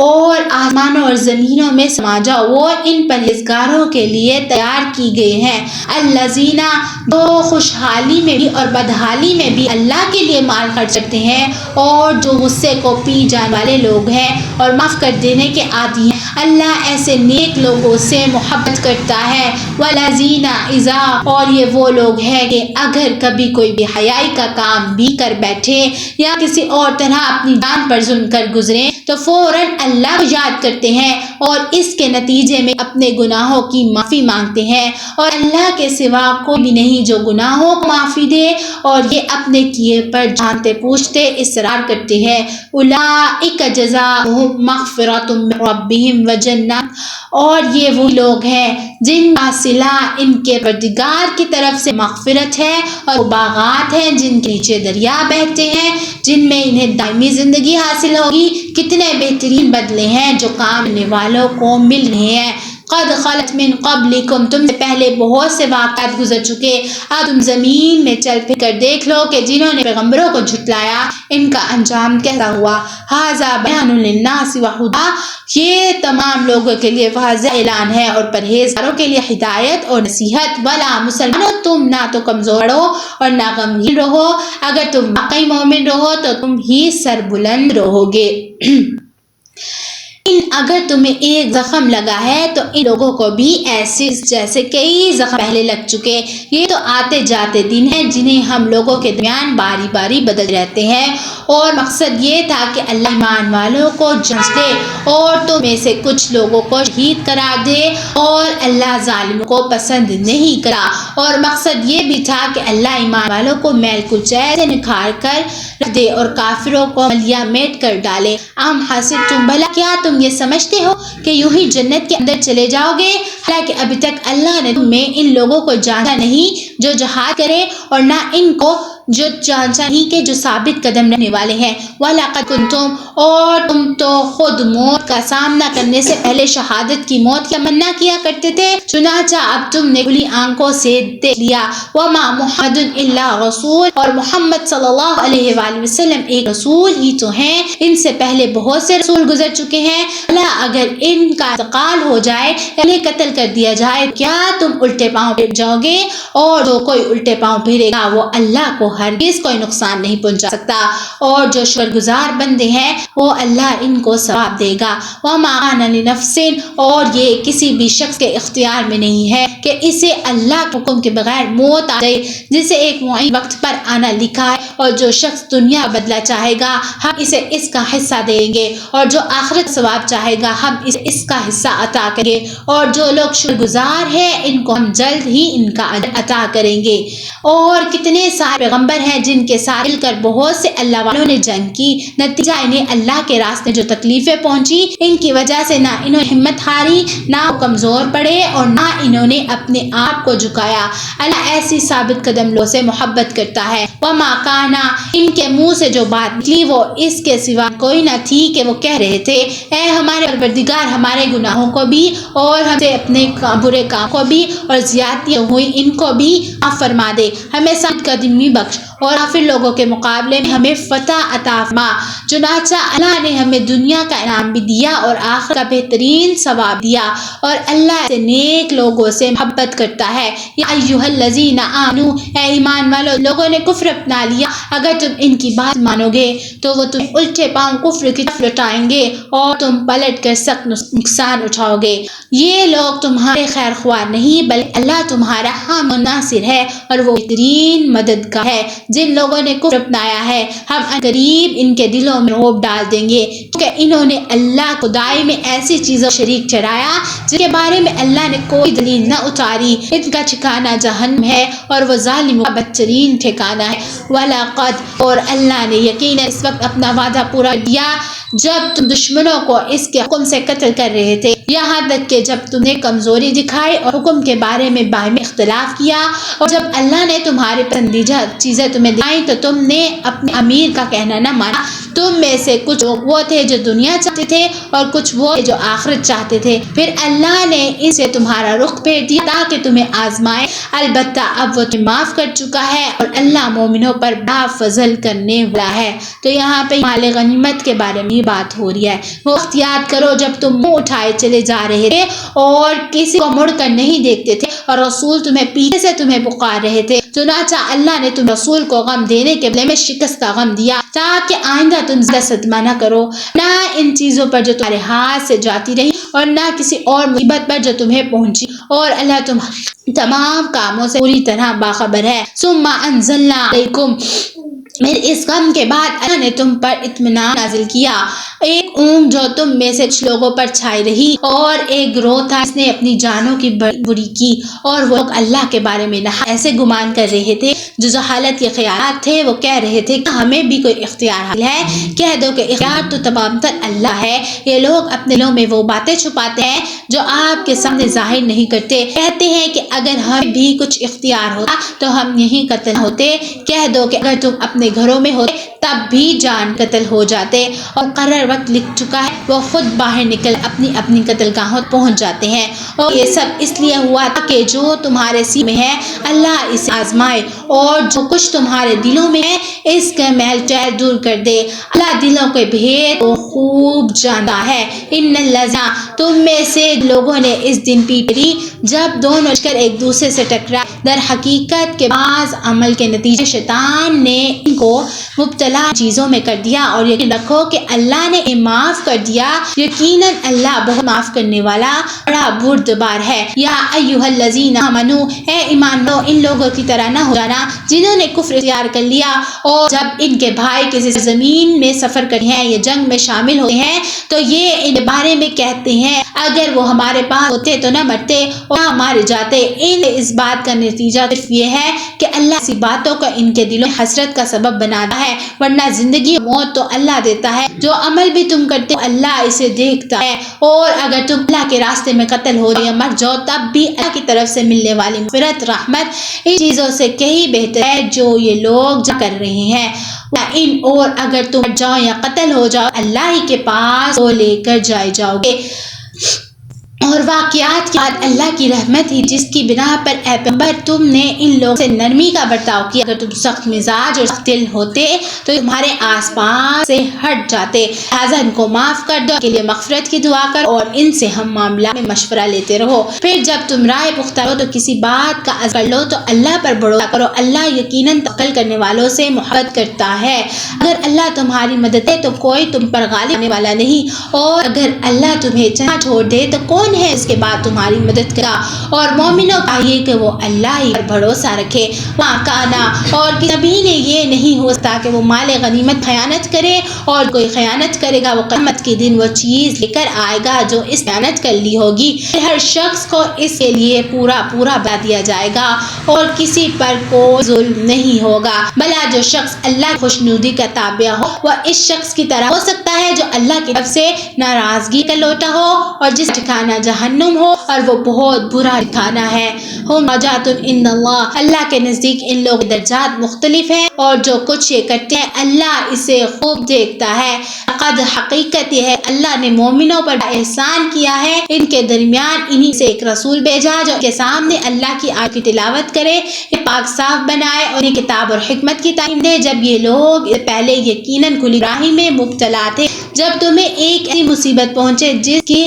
اور آسمانوں اور زمینوں میں سما جاؤ، وہ ان پرہیزگاروں کے لیے تیار کی گئے ہیں. الذین جو خوشحالی میں بھی اور بدحالی میں بھی اللہ کے لیے مال خرچ کرتے ہیں اور جو غصے کو پی جانے والے لوگ ہیں اور معاف کر دینے کے عادی ہیں. اللہ ایسے نیک لوگوں سے محبت کرتا ہے. والذین اذا اور یہ وہ لوگ ہیں کہ اگر کبھی کوئی بے حیائی کا کام بھی کر بیٹھے یا کسی اور طرح اپنی جان پر ظلم کر گزرے تو فوراً اللہ کو یاد کرتے ہیں اور اس کے نتیجے میں اپنے گناہوں کی معافی مانگتے ہیں، اور اللہ کے سوا کوئی بھی نہیں جو گناہوں کو معافی دے اور یہ اپنے کیے پر جانتے پوچھتے اصرار کرتے ہیں. اولئک جزاؤہم مغفرۃ من ربہم وجنت اور یہ وہ لوگ ہیں جن کا صلہ ان کے پروردگار کی طرف سے مغفرت ہے اور وہ باغات ہیں جن کے نیچے دریا بہتے ہیں جن میں انہیں دائمی زندگی حاصل ہوگی. کتنے بہترین بدلے ہیں جو کام کرنے والوں کو مل رہے ہیں. قد خلت من قبلکم، تم سے پہلے بہت سے واقعات گزر چکے، اب تم زمین میں چل پھر کر دیکھ لو کہ جنہوں نے پیغمبروں کو جھٹلایا ان کا انجام کیسا ہوا۔ ھذا بیان للناس وہدی، یہ تمام لوگوں کے لیے واضح اعلان ہے اور پرہیزگاروں کے لیے ہدایت اور نصیحت۔ ولا مسلمانوں، تم نہ تو کمزور رہو اور نہ غمگین رہو، اگر تم واقعی مومن رہو تو تم ہی سربلند رہو گے۔ اگر تمہیں ایک زخم لگا ہے تو ان لوگوں کو بھی ایسے جیسے کئی زخم پہلے لگ چکے، یہ تو آتے جاتے دن ہیں جنہیں ہم لوگوں کے درمیان باری باری بدل رہتے ہیں، اور مقصد یہ تھا کہ اللہ ایمان والوں کو جنس دے اور تم میں سے کچھ لوگوں کو شہید قرار دے، اور اللہ ظالموں کو پسند نہیں کرا، اور مقصد یہ بھی تھا کہ اللہ ایمان والوں کو میل کچیل سے نکھار کر رکھ دے اور کافروں کو ملیا میٹ کر ڈالے۔ ام حسبتم، بھلا کیا تم یہ سمجھتے ہو کہ یوں ہی جنت کے اندر چلے جاؤ گے، حالانکہ ابھی تک اللہ نے تم میں ان لوگوں کو جانچا نہیں جو جہاد کرے، اور نہ ان کو جو جانچا نہیں کہ جو ثابت قدم رہنے والے ہیں۔ وَلَقَدْ كُنْتُمْ، اور تم تو خود موت کا سامنا کرنے سے پہلے شہادت کی موت کا تمنا کیا کرتے تھے، چنانچہ اب تم نے کھلی آنکھوں سے دیکھ لیا۔ وَمَا مُحَمَّدٌ إِلَّا رَسُولٌ، اور محمد صلی اللہ علیہ وآلہ وسلم ایک رسول ہی تو ہیں، ان سے پہلے بہت سے رسول گزر چکے ہیں، اللہ اگر ان کا انتقال ہو جائے یا انہیں قتل کر دیا جائے کیا تم الٹے پاؤں پھر جاؤ گے؟ اور جو کوئی الٹے پاؤں پھرے گا وہ اللہ کو ہرگز کوئی نقصان نہیں پہنچا سکتا، اور جو شکر گزار بندے ہیں وہ اللہ ان کو ثواب دے گا۔ وَمَا كَانَ لِنَفْسٍ، اور یہ کسی بھی شخص کے اختیار میں نہیں ہے کہ اسے اللہ کے حکم کے بغیر موت آ جائے، جسے ایک معین وقت پر آنا لکھا ہے، اور جو شخص دنیا بدلا چاہے گا ہم اسے اس کا حصہ دیں گے، اور جو آخرت ثواب چاہے گا ہم اسے اس کا حصہ عطا کریں گے، اور جو لوگ شکر گزار ہیں ان کو ہم جلد ہی ان کا اجر عطا کریں گے۔ اور کتنے سارے پیغمبر ہیں جن کے ساتھ مل کر بہت سے اللہ والوں نے جنگ کی، نتیجہ انہیں اللہ کے راستے جو تکلیفیں پہنچی ان کی وجہ سے نہ انہوں نے ہمت ہاری، نہ وہ کمزور پڑے، اور نہ انہوں نے اپنے آپ کو جھکایا۔ اللہ ایسی ثابت قدم لوگوں سے محبت کرتا ہے۔ وَمَا كَانَ، ان کے منہ سے جو بات نکلی وہ اس کے سوا کوئی نہ تھی کہ وہ کہہ رہے تھے، اے ہمارے پروردگار، ہمارے گناہوں کو بھی اور ہم سے اپنے برے کام کو بھی اور زیادتیاں ہوئی ان کو بھی معاف فرما دے، ہمیں ثابت قدمی بخش اور کافر لوگوں کے مقابلے میں ہمیں فتح عطا فرما۔ چنانچہ اللہ نے ہمیں دنیا کا انعام بھی دیا اور آخرت کا بہترین ثواب دیا، اور اللہ سے نیک لوگوں سے محبت کرتا ہے۔ یا ایھا الذین آمنوا، اے ایمان والو، لوگوں نے کفر اپنا لیا، اگر تم ان کی بات مانو گے تو وہ تمہیں الٹے پاؤں کفر کی طرف لوٹائیں گے اور تم پلٹ کر سخت نقصان اٹھاؤ گے۔ یہ لوگ تمہارے خیر خواہ نہیں بلکہ اللہ تمہارا حامی و ناصر ہے اور وہ بہترین مددگار ہے۔ جن لوگوں نے کفر اپنایا ہے ہم عنقریب ان کے دلوں میں رعب ڈال دیں گے، کیونکہ انہوں نے اللہ خدائی میں ایسی چیزوں شریک ٹھہرایا جن کے بارے میں اللہ نے کوئی دلیل نہ اتاری، ان کا ٹھکانہ جہنم ہے اور وہ ظالموں کا بدترین ٹھکانہ ہے۔ وَلَقَدْ، اور اللہ نے یقیناً اس وقت اپنا وعدہ پورا کیا جب تم دشمنوں کو اس کے حکم سے قتل کر رہے تھے، یہاں تک کہ جب تم نے کمزوری دکھائی اور حکم کے بارے میں باہمی اختلاف کیا، اور جب اللہ نے تمہاری پسندیدہ چیزیں تمہیں دکھائیں تو تم نے اپنے امیر کا کہنا نہ مانا۔ تم میں سے کچھ وہ تھے جو دنیا چاہتے تھے اور کچھ وہ تھے جو آخرت چاہتے تھے، پھر اللہ نے ان سے تمہارا رخ پھیر دیا تاکہ تمہیں آزمائے، البتہ اب وہ تمہیں معاف کر چکا ہے اور اللہ مومنوں پر بڑا فضل کرنے والا ہے۔ تو یہاں پہ مال غنیمت کے بارے میں بات ہو رہی ہے۔ وہ وقت یاد کرو جب تم منہ اٹھائے چلے جا رہے تھے اور کسی کو مڑ کر نہیں دیکھتے تھے، اور رسول تمہیں پیچھے سے تمہیں پکار رہے تھے، چنانچہ اللہ نے تم رسول کو غم دینے کے بدلے میں شکست کا غم دیا تاکہ آئندہ تم زیادہ صدمہ نہ کرو، نہ ان چیزوں پر جو تمہارے ہاتھ سے جاتی رہی اور نہ کسی اور مصیبت پر جو تمہیں پہنچی، اور اللہ تمہارے تمام کاموں سے پوری طرح باخبر ہے۔ ثم انزلنا علیکم، پھر اس غم کے بعد اللہ نے تم پر اطمینان نازل کیا، ایک اونگ جو تم میں سے کچھ لوگوں پر چھائی رہی، اور ایک گروہ تھا جس نے اپنی جانوں کی بری کی، اور وہ لوگ اللہ کے بارے میں ایسے گمان کر رہے تھے جو جہالت کے خیالات تھے، وہ کہہ رہے تھے کہ ہمیں بھی کوئی اختیار حاصل ہے، کہہ دو کہ اختیار تو تمام تر اللہ ہے۔ یہ لوگ اپنے دلوں میں وہ باتیں چھپاتے ہیں جو آپ کے سامنے ظاہر نہیں کرتے، کہتے ہیں کہ اگر ہمیں بھی کچھ اختیار ہوتا تو ہم یہیں قتل ہوتے، کہہ دو کہ اگر تم اپنے گھروں میں ہوتے تب بھی جان قتل ہو جاتے، اور مقرر وقت لکھ چکا ہے وہ خود باہر نکل اپنی اپنی قتل گاہوں پہنچ جاتے ہیں، اور یہ سب اس لیے ہوا تھا کہ جو تمہارے سینے میں ہے اللہ اسے آزمائے، اور جو کچھ تمہارے دلوں میں ہے اس کا میل چہر دور کر دے۔ اللہ دلوں کے بھید کو خوب جانتا ہے۔ ان الذین، تم میں سے لوگوں نے اس دن پیٹ پھیری جب دونوں لشکر ایک دوسرے سے ٹکرائے، در حقیقت کے بعض عمل کے نتیجے شیطان نے ان کو مبتلا چیزوں میں کر دیا، اور یقین رکھو کہ اللہ نے انہیں معاف کر دیا، یقیناً اللہ بہت معاف کرنے والا بڑا بردبار ہے۔ یا ایھا الذین آمنوا، اے ایمان والو، ان لوگوں کی طرح نہ ہو جانا جنہوں نے کفر اختیار کر لیا، اور جب ان کے بھائی کسی زمین میں سفر کرتے ہیں یا جنگ میں شامل ہوتے ہیں تو یہ ان کے بارے میں کہتے ہیں اگر وہ ہمارے پاس ہوتے تو نہ مرتے اور نہ مارے جاتے۔ ان اس بات کا نتیجہ صرف یہ ہے کہ اللہ ایسی باتوں کو ان کے دلوں میں حسرت کا سبب بناتا ہے، ورنہ زندگی اور موت تو اللہ دیتا ہے، جو عمل بھی تم کرتے ہو اللہ اسے دیکھتا ہے، اور اگر تم اللہ کے راستے میں قتل ہو یا مر جاؤ تب بھی اللہ کی طرف سے ملنے والی مغفرت رحمت ان چیزوں سے کہیں بہتر ہے جو یہ لوگ کر رہے ہیں۔ اور اگر تم مر جاؤ یا قتل ہو جاؤ اللہ ہی کے پاس وہ لے کر جائے جاؤ گے۔ اور واقعات کے بعد اللہ کی رحمت ہی جس کی بنا پر اے پیغمبر تم نے ان لوگوں سے نرمی کا برتاؤ کیا، اگر تم سخت مزاج اور سخت دل ہوتے تو تمہارے آس پاس سے ہٹ جاتے، لہٰذا ان کو معاف کر دو، کے لیے مغفرت کی دعا کر اور ان سے ہم معاملہ میں مشورہ لیتے رہو، پھر جب تم رائے پختہ ہو تو کسی بات کا عزم کر لو تو اللہ پر بھروسہ کرو، اللہ یقیناً توکل کرنے والوں سے محبت کرتا ہے۔ اگر اللہ تمہاری مدد ہے تو کوئی تم پر غالب آنے والا نہیں، اور اگر اللہ تمہیں چاہ چھوڑ دے تو کون ہے اس کے بعد تمہاری مدد کرا، اور مومنوں کا یہ کہ وہ اللہ ہی پر بھروسہ رکھے۔ وہاں کانا، اور کسی نبی نے یہ نہیں ہو سکتا کہ وہ مال غنیمت خیانت کرے، اور کوئی خیانت کرے گا وہ قیامت کے دن وہ چیز لے کر آئے گا جو اس خیانت کر لی ہوگی، ہر شخص کو اس کے لیے پورا بتا دیا جائے گا، اور کسی پر کوئی ظلم نہیں ہوگا، بھلا جو شخص اللہ کی خوشنودی کا تابع ہو وہ اس شخص کی طرح ہو سکتا ہے جو اللہ کی طرف سے ناراضگی کا لوٹا ہو اور جس ٹھکانہ جہنم ہو اور وہ بہت برا ٹھکانہ ہے۔ ہم درجات عند اللہ، اللہ کے نزدیک ان لوگوں کے درجات مختلف ہیں، اور جو کچھ یہ کرتے ہیں اللہ اسے خوب دیکھتا ہے۔ قد حقیقت یہ ہے اللہ نے مومنوں پر احسان کیا ہے، ان کے درمیان انہی سے ایک رسول بھیجا جو ان کے سامنے اللہ کی آیات کی تلاوت کرے، پاک صاف بنائے اور انہیں کتاب اور حکمت کی تعلیم دے، جب یہ لوگ پہلے یقیناً کھلی راہی میں مبتلا تھے۔ جب تمہیں ایک ایسی مصیبت پہنچے جس کی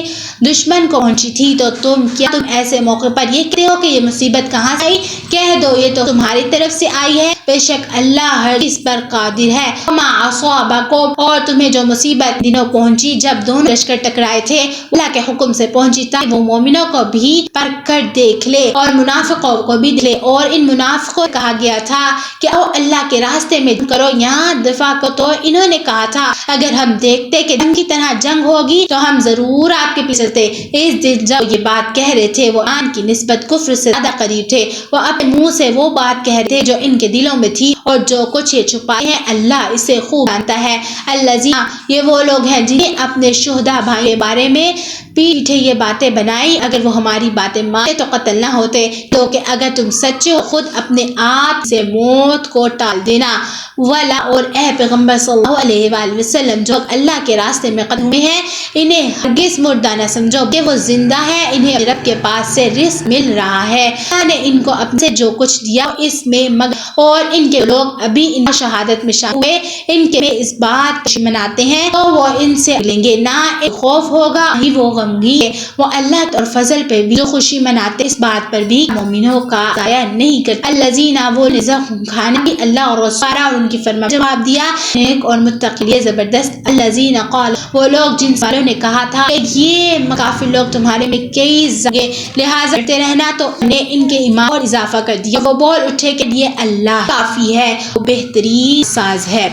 دشمن کو پہنچی تھی تو تم ایسے موقع پر یہ کہتے ہو کہ یہ مصیبت کہاں سے آئی؟ کہہ دو یہ تو تمہاری طرف سے آئی ہے، بے شک اللہ ہر چیز پر قادر ہے۔ وما اصابکم، اور تمہیں جو مصیبت دنوں پہنچی جب دونوں لشکر ٹکرائے تھے اللہ کے حکم سے پہنچی تاکہ وہ مومنوں کو بھی پرکھ کر دیکھ لے اور منافقوں کو بھی دیکھ لے، اور ان منافقوں کو کہا گیا تھا کہ او اللہ کے راستے میں کرو یہاں دفاع کو، تو انہوں نے کہا تھا اگر ہم دیکھتے کہ دن کی طرح جنگ ہوگی تو ہم ضرور آپ کے پیچھے چلتے۔ اس دن جب یہ بات کہہ رہے تھے وہ ایمان کی نسبت کفر سے زیادہ قریب تھے، وہ اپنے منہ سے وہ بات کہہ رہے تھے جو ان کے دلوں میں تھی، اور جو کچھ یہ چھپائے ہیں اللہ اسے خوب جانتا ہے۔ الذین، یہ وہ لوگ ہیں جنہیں اپنے شہداء بھائی کے بارے میں پیٹھے یہ باتیں بنائی اگر وہ ہماری باتیں مانتے تو قتل نہ ہوتے، تو کہ اگر تم سچے ہو خود اپنے آپ سے موت کو ٹال دینا۔ ولا، اور اے پیغمبر صلی اللہ علیہ وآلہ وسلم جو اللہ کے راستے میں قتل ہوئے ہیں انہیں ہرگز مردہ نہ سمجھو کہ وہ زندہ ہے، انہیں رب کے پاس سے رزق مل رہا ہے، اللہ نے ان کو اپنے سے جو کچھ دیا اس میں اور ان کے لوگ ابھی ان شہادت میں شامل ہوئے ان کے میں اس بات خوشی مناتے ہیں تو وہ ان سے لیں گے، نہ ایک خوف ہوگا ہی وہ غمگین، وہ اللہ اور فضل پہ بھی جو خوشی مناتے اس بات پر بھی مومنوں کا ضائع نہیں کرتے۔ الذین، وہ رزق کھانے بھی اللہ اور رسول اور ان کی فرما جواب دیا نیک اور متقی لیے زبردست۔ الذین قال، وہ لوگ جن والوں نے کہا تھا کہ یہ کافر لوگ تمہارے میں کئی زنگے لہٰذا کرتے رہنا تو نے ان کے ایمان اور اضافہ کر دیا، وہ بول اٹھے کہ یہ اللہ کافی ہے، وہ بہترین ساز ہے۔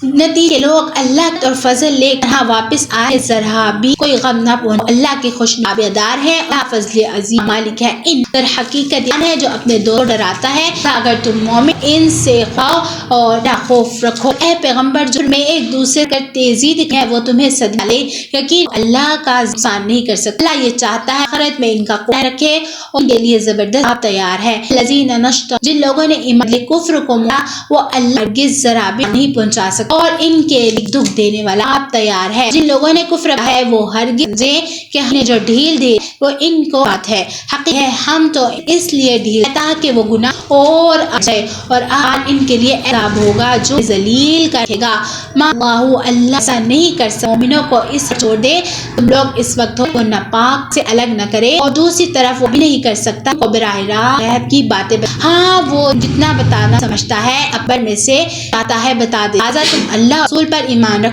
نتیجے لوگ اللہ اور فضل لے کر واپس آئے، ذرا بھی کوئی غم نہ پہنچا، اللہ کے خوشنودی دار ہے، اللہ فضل عظیم مالک ہے، ان در حقیقت ہے جو اپنے دور ڈراتا ہے، اگر تم مومن ان سے خوف اور خوف رکھو۔ اے پیغمبر جو میں ایک دوسرے کر تیزی دکھائے وہ تمہیں صدمہ لے، یقین اللہ کا نقصان نہیں کر سکتا، اللہ یہ چاہتا ہے آخرت میں ان کا کوئی رکھے اور ان کے لیے زبردست عذاب تیار ہے۔ الذین نشطوا، جن لوگوں نے ایمان لے کفر کو موڑا وہ اللہ ہرگز ذرا بھی نہیں پہنچا سکتا اور ان کے لیے دکھ دینے والا عذاب تیار ہے۔ جن لوگوں نے کفر کیا ہے وہ ہرگز کہ ہم نے جو ڈھیل دی وہ ان کو بات ہے، حق ہے ہم تو اس لیے ڈھیل تاکہ وہ گناہ اور آ جائے اور آج ان کے لیے عذاب ہوگا جو ذلیل کرے گا۔ ما اللہ ایسا نہیں کر سکتا، مومنوں کو اس چھوڑ دے، تم لوگ اس وقت کو ناپاک سے الگ نہ کرے، اور دوسری طرف وہ بھی نہیں کر سکتا کو براہ راست غیب کی باتیں ہاں وہ جتنا بتانا سمجھتا ہے اکبر میں سے آتا ہے بتا دے، لہٰذا تم اللہ رسول پر ایمان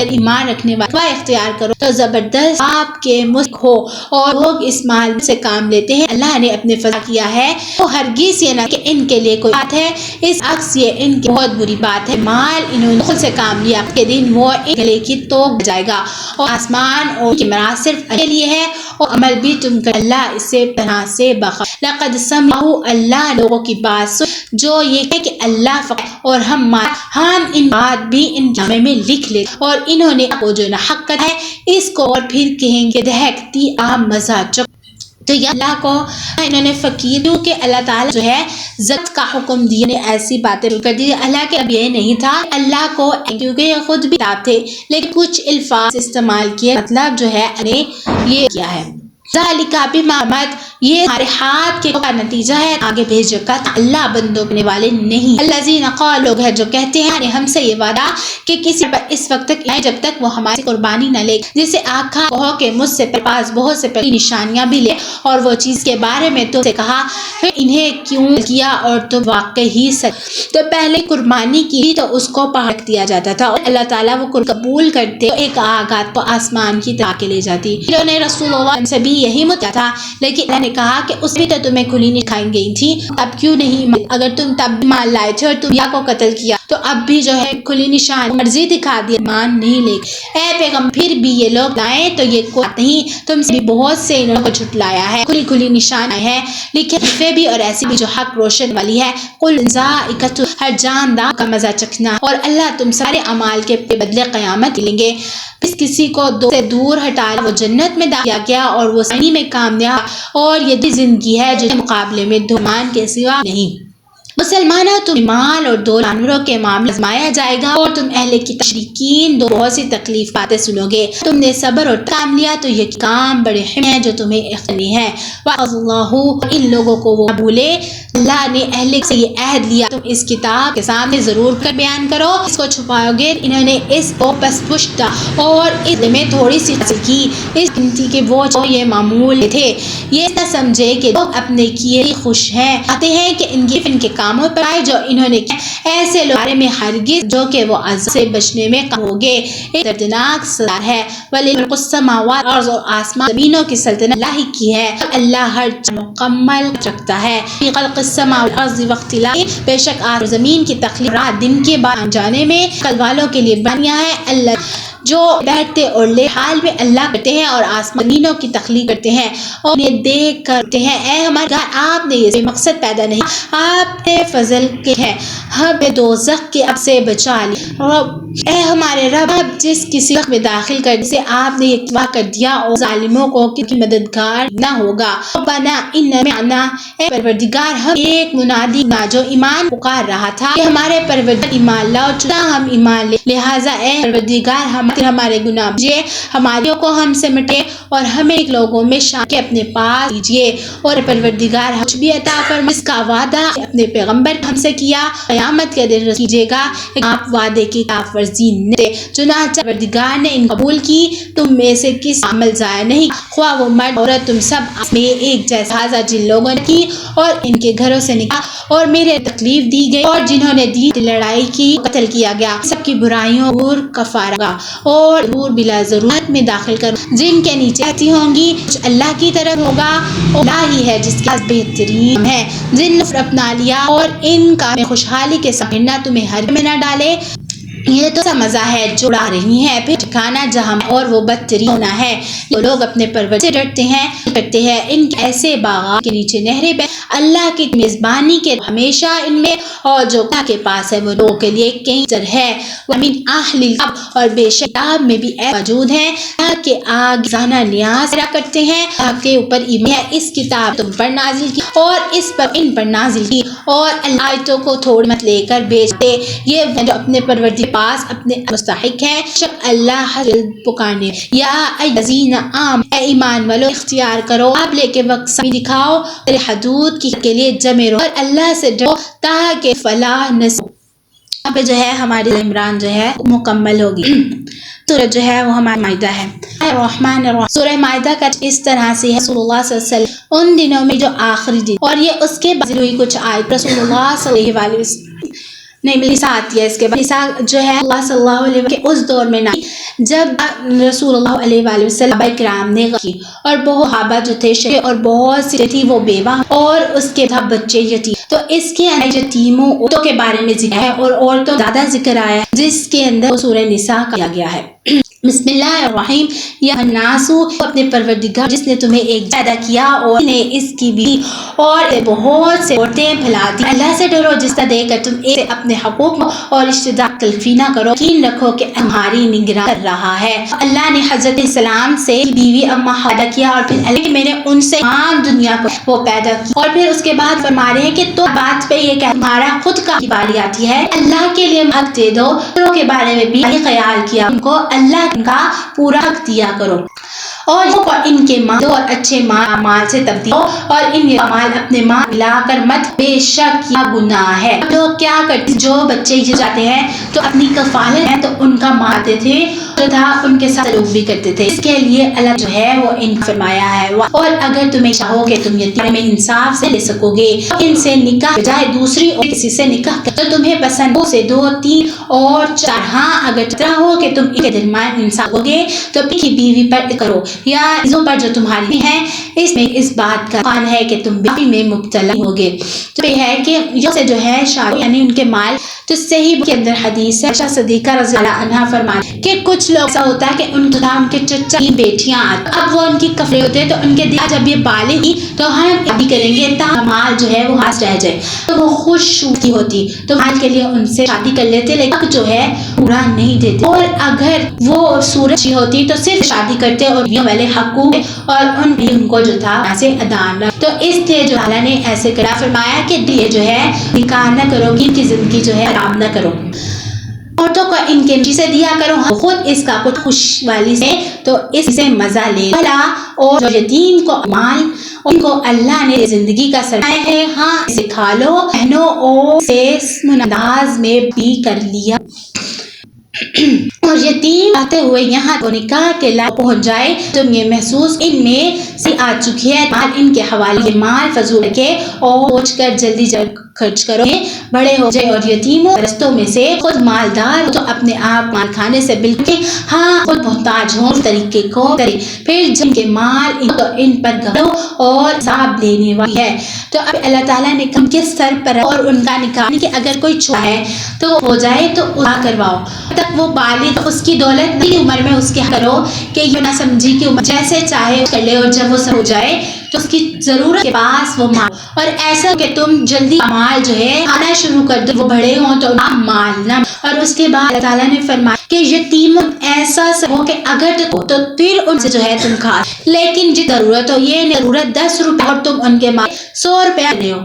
رکھنے والا اختیار کرو تو زبردست آپ کے مستق ہو، اور لوگ اس مال سے کام لیتے ہیں اللہ نے اپنے فضل کیا ہے، وہ ہرگز یہ نہ کہ ان کے لیے کوئی بات ہے، اس عکس یہ ان کی بہت بری بات ہے، مال انہوں نے خود سے کام لیا کے دن وہ ایک گلے کی توق جائے گا، اور آسمان اور کی مراد صرف کے لیے ہے اور عمل بھی تم کر اللہ اسے پناہ سے بخا۔ لقد سمع اللہ لوگوں کی بات سن جو یہ کہ اللہ فقط اور ہم ان بات بھی ان جامع میں لکھ لے، اور انہوں نے کو جو نہ حق ہے اس کو اور پھر کہیں گے دہکتی عام مزاج۔ تو یہ اللہ کو انہوں نے فقیر کیونکہ اللہ تعالیٰ جو ہے زکات کا حکم دیا نے ایسی باتیں کر دی، اللہ کے اب یہ نہیں تھا اللہ کو کیونکہ یہ خود بھی کتاب تھے لیکن کچھ الفاظ استعمال کیے، مطلب جو ہے یہ کیا ہے ذالک بما یہ ہمارے ہاتھ کے کا نتیجہ ہے، آگے بھیج رکھا تھا اللہ بندوں کرنے والے نہیں۔ الذین قالوا لوگ ہیں جو کہتے ہیں ہم سے یہ وعدہ کہ کسی پر اس وقت تک آئے جب تک وہ ہماری قربانی نہ لے، جسے آنکھا کہو کہ مجھ سے پاس بہت سے پہلی نشانیاں بھی لے، اور وہ چیز کے بارے میں تو سے کہا پھر انہیں کیوں کیا اور تم واقعی سچ تو پہلے قربانی کی تو اس کو پہاڑ دیا جاتا تھا اور اللہ تعالیٰ وہ قبول کرتے ایک آغات کو آسمان کی طرح کے لے جاتی۔ انہوں نے رسول اللہ سے بھی یہی مدعا تھا لیکن اللہ نے کہا کہ اس بھی تو تمہیں کھلی نہیں کھائی گئی تھی، اب کیوں نہیں اگر تم تب بھی مان لائے تھے اور تم یا کو قتل کیا تو اب بھی جو ہے کھلی نشان مرضی دکھا دی مان نہیں لے اے پیغمبر پھر بھی یہ لوگ لائیں تو یہ کوئی نہیں، تم سے بھی بہت سے انہوں کو جھٹلایا ہے، کھلی نشان آئے ہیں لکھے بھی اور ایسی بھی جو حق روشن والی ہے، قل ذائقۃ ہر جاندار کا مزہ چکھنا اور اللہ تم سارے اعمال کے بدلے قیامت لیں گے۔ اس کسی کو دو سے دور ہٹایا وہ جنت میں داخل کیا گیا اور وہ سنی میں کامیاب اور یہ زندگی ہے جس کے مقابلے میں دھمان کے سوا نہیں۔ مسلمانوں تم مال اور دو جانوروں کے معاملے آزمایا جائے گا اور تم اہل کی تشریکین دو بہت سی تکلیف باتیں سنو گے، تم نے صبر اور کام لیا تو یہ کام بڑے اہم ہیں جو تمہیں اختنی ہے۔ وَاللَّهُ ان لوگوں کو وہ بھولے اللہ نے اہل سے یہ عہد لیا تم اس کتاب کے سامنے ضرور کر بیان کرو، اس کو چھپاؤ گے، انہوں نے اس کو پس پشتا اور اس میں تھوڑی سی حاصل کی اس گنتی کے وہ جو یہ معمول تھے، یہ نہ سمجھے کہ لوگ اپنے کیے خوش ہیں آتے ہیں کہ ان کے کاموں پر آئے جو انہوں نے کیا، ایسے لوگ بارے میں ہرگز جو کہ وہ عذاب سے بچنے میں کام ہوگے، ایک دردناک سزا ہے۔ وَلِلْمُلْكُ السَّمَاوَاتِ وَالْأَرْضِ اور آسمان زمینوں کی سلطنت اللہ ہی کی ہے، اللہ ہر چیز مکمل رکھتا ہے۔ فِي خَلْقِ السَّمَاوَاتِ وَالْأَرْضِ وَاخْتِلَافِ بے شک آسمان اور زمین کی تخلیق رات دن کے بعد جانے میں کل والوں کے لیے بانیاں ہیں، اللہ جو بیٹھتے اور لے حال میں اللہ کرتے ہیں اور آسمان زمینوں کی تخلیق کرتے ہیں اور انہیں دیکھ کرتے ہیں اے ہمارے گھر آپ نے یہ مقصد پیدا نہیں، آپ نے فضل کے ہے ہمیں دوزخ کے اب سے بچا لی، اے ہمارے رب جس کسی وقت میں داخل کر جسے آپ نے یہ کیا کر دیا اور ظالموں کو کی مددگار نہ ہوگا۔ ربنا اننا اے پروردگار ہم ایک منادی نہ جو ایمان پکار رہا تھا کہ ہمارے پروردگار ایمان لاؤ چنا ہم ایمان لے، لہٰذا اے پروردگار ہمارے گناہ بخشیے، ہماریوں کو ہم سے مٹے اور ہمیں ایک لوگوں میں شامل کے اپنے پاس لیجیے، اور پروردگار ہم کچھ بھی عطا فرما اس کا وعدہ اپنے پیغمبر ہم سے کیا قیامت کے دن کیجیے گا، آپ وعدے کی خلاف ورزی نہ دے، چنانچہ پروردگار نے ان قبول کی، تم میں سے کس عمل ضائع نہیں، خواہ وہ مرد عورت تم سب میں ایک جیسا جن لوگوں نے کی اور ان کے گھروں سے نکاح اور میرے تکلیف دی گئی اور جنہوں نے دی لڑائی کی قتل کیا گیا، سب کی برائیوں اور کفارہ اور ضرور بلا ضرورت میں داخل کرو جن کے نیچے آتی ہوں گی، کچھ اللہ کی طرف ہوگا اور اللہ ہی ہے جس کے پاس بہترین ہے، جن نے اپنا لیا اور ان کا میں خوشحالی کے ساتھ نہ تمہیں ہر میں نہ ڈالے یہ تو ایسا مزہ ہے جو اڑا رہی ہیں، پھر ٹھکانا جہاں اور وہ بدترین ہونا ہے۔ یہ لوگ اپنے پروردگار سے ڈرتے ہیں کرتے ہیں، ان کے ایسے باغات کے نیچے نہریں بہ اللہ کی میزبانی کے ہمیشہ ان میں، اور جو اللہ کے پاس ہے وہ لوگوں کے لیے کہیں در ہے۔ وَمِنْ أَهْلِ الْكِتَابِ، اور بے شک کتاب میں بھی ایسے موجود ہیں کہ آگ زانہ نیاز کرا کرتے ہیں، آپ کے اوپر ایمان ہے، اس کتاب تم پر نازل کی اور اس پر ان پر نازل کی، اور اللہ آیتوں کو تھوڑ مت لے کر بیچتے، یہ جو اپنے پروردگار پاس اپنے مستحق ہے، شک اللہ حضرت پکارنے۔ یا الذین آمنوا، اے ایمان والو اختیار کرو آپ لے کے وقت سمی دکھاؤ، تیرے حدود کی کے لیے جمع رہو اور اللہ سے ڈرو تاکہ فلاح نصیب۔ اب جو ہے ہماری عمران جو ہے مکمل ہوگی۔ سورہ جو ہے وہ ہمارا مائدہ ہے۔ الرحمن الرحیم، سورہ مائدہ کا اس طرح سے ہے رسول اللہ صلی اللہ علیہ وسلم ان دنوں میں جو آخری دن، اور یہ اس کے بعد ہوئی کچھ آیت رسول اللہ صلی اللہ علیہ وسلم نہیں نساء آتی ہے، اس کے بعد نساء جو ہے اللہ صلی اللہ علیہ وسلم کے اس دور میں نہ جب رسول اللہ علیہ وآلہ وسلم صحابہ کرام نے کی، اور بہت صحابہ جو تھے اور بہت سی تھی وہ بیوہ اور اس کے بچے یتیم، تو اس کے اندر یتیموں عورتوں کے بارے میں ذکر ہے اور عورتوں زیادہ ذکر آیا ہے، جس کے اندر سورہ نساء کیا گیا ہے۔ بسم اللہ الرحیم، یا الناس، اپنے پروردگار جس نے تمہیں ایک پیدا کیا اور نے اس کی بھی اور بہت سے عورتیں پھیلا دی، اللہ سے ڈرو جس طرح دے کر تم ایک اپنے حقوق اور رشتہ دار تلفی نہ کرو، یقین رکھو کہ تمہاری نگراں کر رہا ہے۔ اللہ نے حضرت السلام سے بیوی اما پیدا کیا، اور پھر اللہ میں نے ان سے تمام دنیا کو وہ پیدا کی، اور پھر اس کے بعد فرما رہے ہیں کہ تو بات پہ یہ کہ تمہارا خود کا باری آتی ہے، اللہ کے لیے حق دے دو، دوسروں کے بارے میں بھی خیال کیا، ان کو اللہ کا پورا حق دیا کرو، اور ان کے مال اور اچھے مال سے تبدیل ہو، اور ان کے مال اپنے مال ملا کر مت، بے شک یہ گناہ ہے۔ لوگ کیا کرتے، جو بچے یہ جاتے ہیں تو اپنی کفالت ہے تو ان کا مارتے تھے تھا، ان کے ساتھ سلوک بھی کرتے تھے، اس کے لیے اللہ جو ہے وہ ان فرمایا ہے، اور اگر تمہیں چاہو کہ تم یتیم میں انصاف سے لے سکو گے، ان سے نکاح بجائے دوسری اور کسی سے نکاح کر تو تمہیں پسند ہو سے 2 3 اور 4، ہاں اگر چاہتا ہو کہ تم ان کے درمیان انصاف ہوگے تو اپنی کی بیوی پر کرو یا چیزوں پر جو تمہاری ہیں، اس میں اس بات کا خان ہے کہ تم بیوی میں مبتلا ہوگے۔ تو یہ ہے کہ سے جو ہے شادی یعنی ان کے مال، تو صحیح کے اندر حدیث ہے عائشہ صدیقہ رضی اللہ عنہا فرماتی کہ کچھ لوگ ایسا ہوتا ہے کہ ان کے چچا کی بیٹیاں آتی، اب وہ ان کی کفلے ہوتے ہیں تو ان کے دل جب یہ بالغ ہوئی تو ہم شادی کریں گے تاکہ مال جو ہے وہ ہاتھ رہ جائے، تو وہ خوش کی ہوتی تو مال کے لیے ان سے شادی کر لیتے، لیکن حق جو ہے پورا نہیں دیتے، اور اگر وہ صورت اچھی ہوتی تو صرف شادی کرتے اور یہ والے حقوق اور ان کو جو تھا ایسے ادا نہ، تو اس لیے جو اللہ نے ایسے کرا فرمایا کہ یہ جو ہے نکاح نہ کرو گی، ان کی زندگی جو ہے حرام نہ کرو، عورتوں کو ان کے نیچے سے دیا کرو، خود اس کا کچھ خوش والی سے تو اس سے مزہ لے بھلا، اور جو یتیم کو مال ان کو اللہ نے زندگی کا سرمایہ ہے، ہاں اسے کھا لو پہنو اور اسے انداز میں بھی کر لیا، اور یتیم آتے ہوئے یہاں تو نکاح کے لائق پہنچ جائے، تم یہ محسوس ان میں سے آ چکی ہے، مال ان کے حوالے مال فضول رکھے اور سوچ کر جلدی خرچ کرو، بڑے ہو جائے، اور یتیموں رستوں میں سے خود مالدار تو اپنے آپ مال کھانے سے بالکل ہاں خود محتاج ہوں، اس طریقے کو کرے، پھر جن کے مال تو ان پر گھرو اور حساب لینے والی ہے، تو اب اللہ تعالیٰ نے ان کے سر پر اور ان کا نکاح کہ اگر کوئی چھوڑا ہے تو ہو جائے تو ادا کرواؤ تک وہ بالغ، اس کی دولت نئی عمر میں اس کے کرو کہ یہ نہ سمجھی کہ جیسے چاہے کر لے، اور جب وہ سب ہو جائے تو اس کی ضرورت کے پاس وہ مال، اور ایسا کہ تم جلدی مال جو ہے آنا شروع کر دو، وہ بڑے ہوں تو مال نہ، اور اس کے بعد اللہ تعالیٰ نے فرمایا کہ یتیم ایسا ہو کہ اگر تو پھر ان سے جو ہے تم کھا، لیکن جی ضرورت ہو، یہ ضرورت 10 روپے اور تم ان کے مال 100 روپے لے ہو،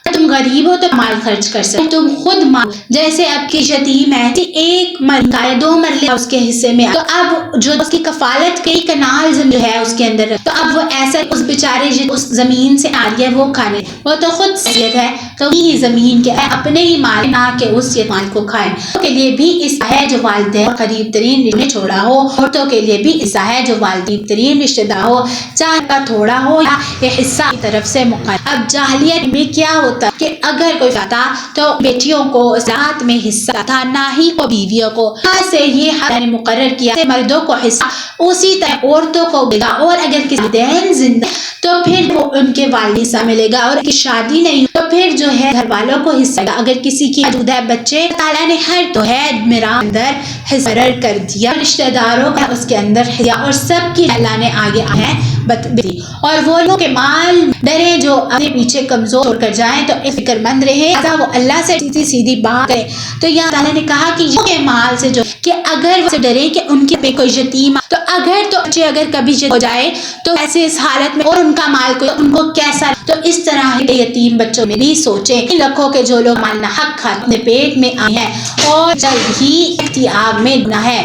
تم غریب ہو تو مال خرچ کر سکتے، تم خود مال جیسے اب کی یتیم ہے ایک مرلہ یا 2 مرلے اس کے حصے میں، تو اب جو اس کی کفالت کئی کنال جو ہے اس کے اندر، تو اب وہ ایسا اس بیچارے اس زمین سے آ رہی ہے وہ کھانے، وہ تو خود صحت ہے تو یہ زمین کے اپنے ہی مال نہ کہ اس مال کو کھائے، کے لیے بھی اس ہے جو والدین والدین قریب ترین نے چھوڑا ہو. عورتوں کے لیے بھی حصہ ہے جو والدین ترین رشتہ دار ہو، چاہے کا تھوڑا ہو یا یہ حصہ کی طرف سے مقرر. اب جاہلیت میں کیا ہوتا کہ اگر کوئی تھا تو بیٹیوں کو زکات میں حصہ تھا، نہ ہی کو بیویوں کو. یہاں سے یہ حق مقرر کیا مردوں کو حصہ اسی طرح عورتوں کو ملے گا، اور اگر کسی والدین زندہ تو پھر وہ ان کے والد حصہ ملے گا، اور کی شادی نہیں تو پھر جو ہے گھر والوں کو حصہ گا. اگر کسی کی موجود ہے بچے، تعالیٰ نے ہر تو ہے میرا اندر حصہ مقرر کر دیا، رشتہ داروں کا اس کے اندر حصہ، اور سب کی اللہ نے آگے ہے بتائی. اور وہ لوگ کے مال ڈرے جو اپنے پیچھے کمزور چھوڑ کر جائیں تو فکر مند رہے، وہ اللہ سے سیدھی بات کرے. تو یہاں تعالیٰ نے کہا کہ یہ مال سے جو کہ اگر وہ ڈرے کہ ان کے پہ کوئی یتیم تو اگر کبھی ہو جائے تو ایسے اس حالت میں اور ان کا مال کوئی ان کو کیسا، تو اس طرح یتیم بچوں میں بھی سوچیں. ان لکھوں کے جو لوگ مال نہ حق کھاتے اپنے پیٹ میں آئے ہیں اور جلد ہی احتیاب میں نہ ہے.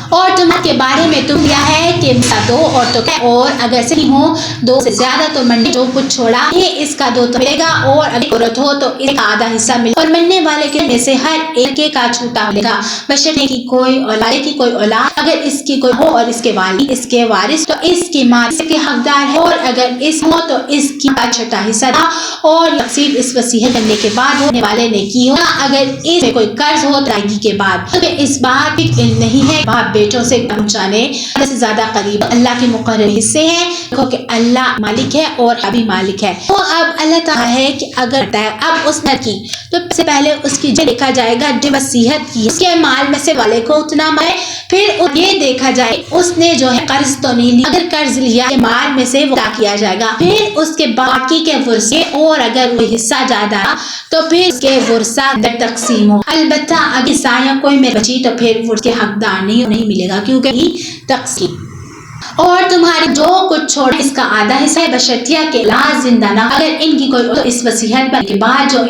اور تمہارے کے بارے میں تم کیا ہے کہ دو عورتوں کا، اور اگر صحیح ہو دو سے زیادہ تو مننے جو کچھ چھوڑا ہے اس کا دو تو ملے گا، اور اگر عورت ہو تو اس کا آدھا حصہ ملے گا، اور مننے والے کے میں سے ہر ایک کا چھوٹا ملے گا. بشرطے کی کوئی اولاد اگر اس کی کوئی ہو اور اس کے والد اس کے وارث تو اس کی ماں اس کے حقدار ہے، اور اگر اس ہو تو اس کی کا چھٹا حصہ تھا. اور تقسیم اس وصیت کرنے کے بعد ہونے والے نے کی ہو، اگر اس میں کوئی قرض ہو ادائیگی کے بعد. تو اس بات کی علم نہیں ہے باپ بیٹوں سے پہنچانے سے زیادہ قریب اللہ کے مقرر حصے ہیں. دیکھو کہ اللہ مالک ہے اور ابھی مالک ہے. تو اب اللہ تعالیٰ ہے کہ اگر اب اس نے کی تو سب سے پہلے اس کی جو دیکھا جائے گا جو وصیت کی اس کے مال میں سے والے کو اتنا مال، پھر یہ دیکھا جائے اس نے جو ہے قرض تو نہیں لیا، اگر قرض لیا مال میں سے وہ کیا جائے گا، پھر اس کے باقی کے ورثے، اور اگر وہ حصہ زیادہ تو پھر اس کے ورثہ در تقسیم ہو. البتہ اگر سایہ کوئی میں بچی تو پھر وہ اس کے حقدار نہیں ملے گا کیونکہ یہ تقسیم. اور تمہارے جو کچھ چھوڑے اس کا آدھا حصہ ہے بشرطیہ کے لاز زندہ نہ اگر ان کی کوئی تو اس وصیت پر کے بعد جو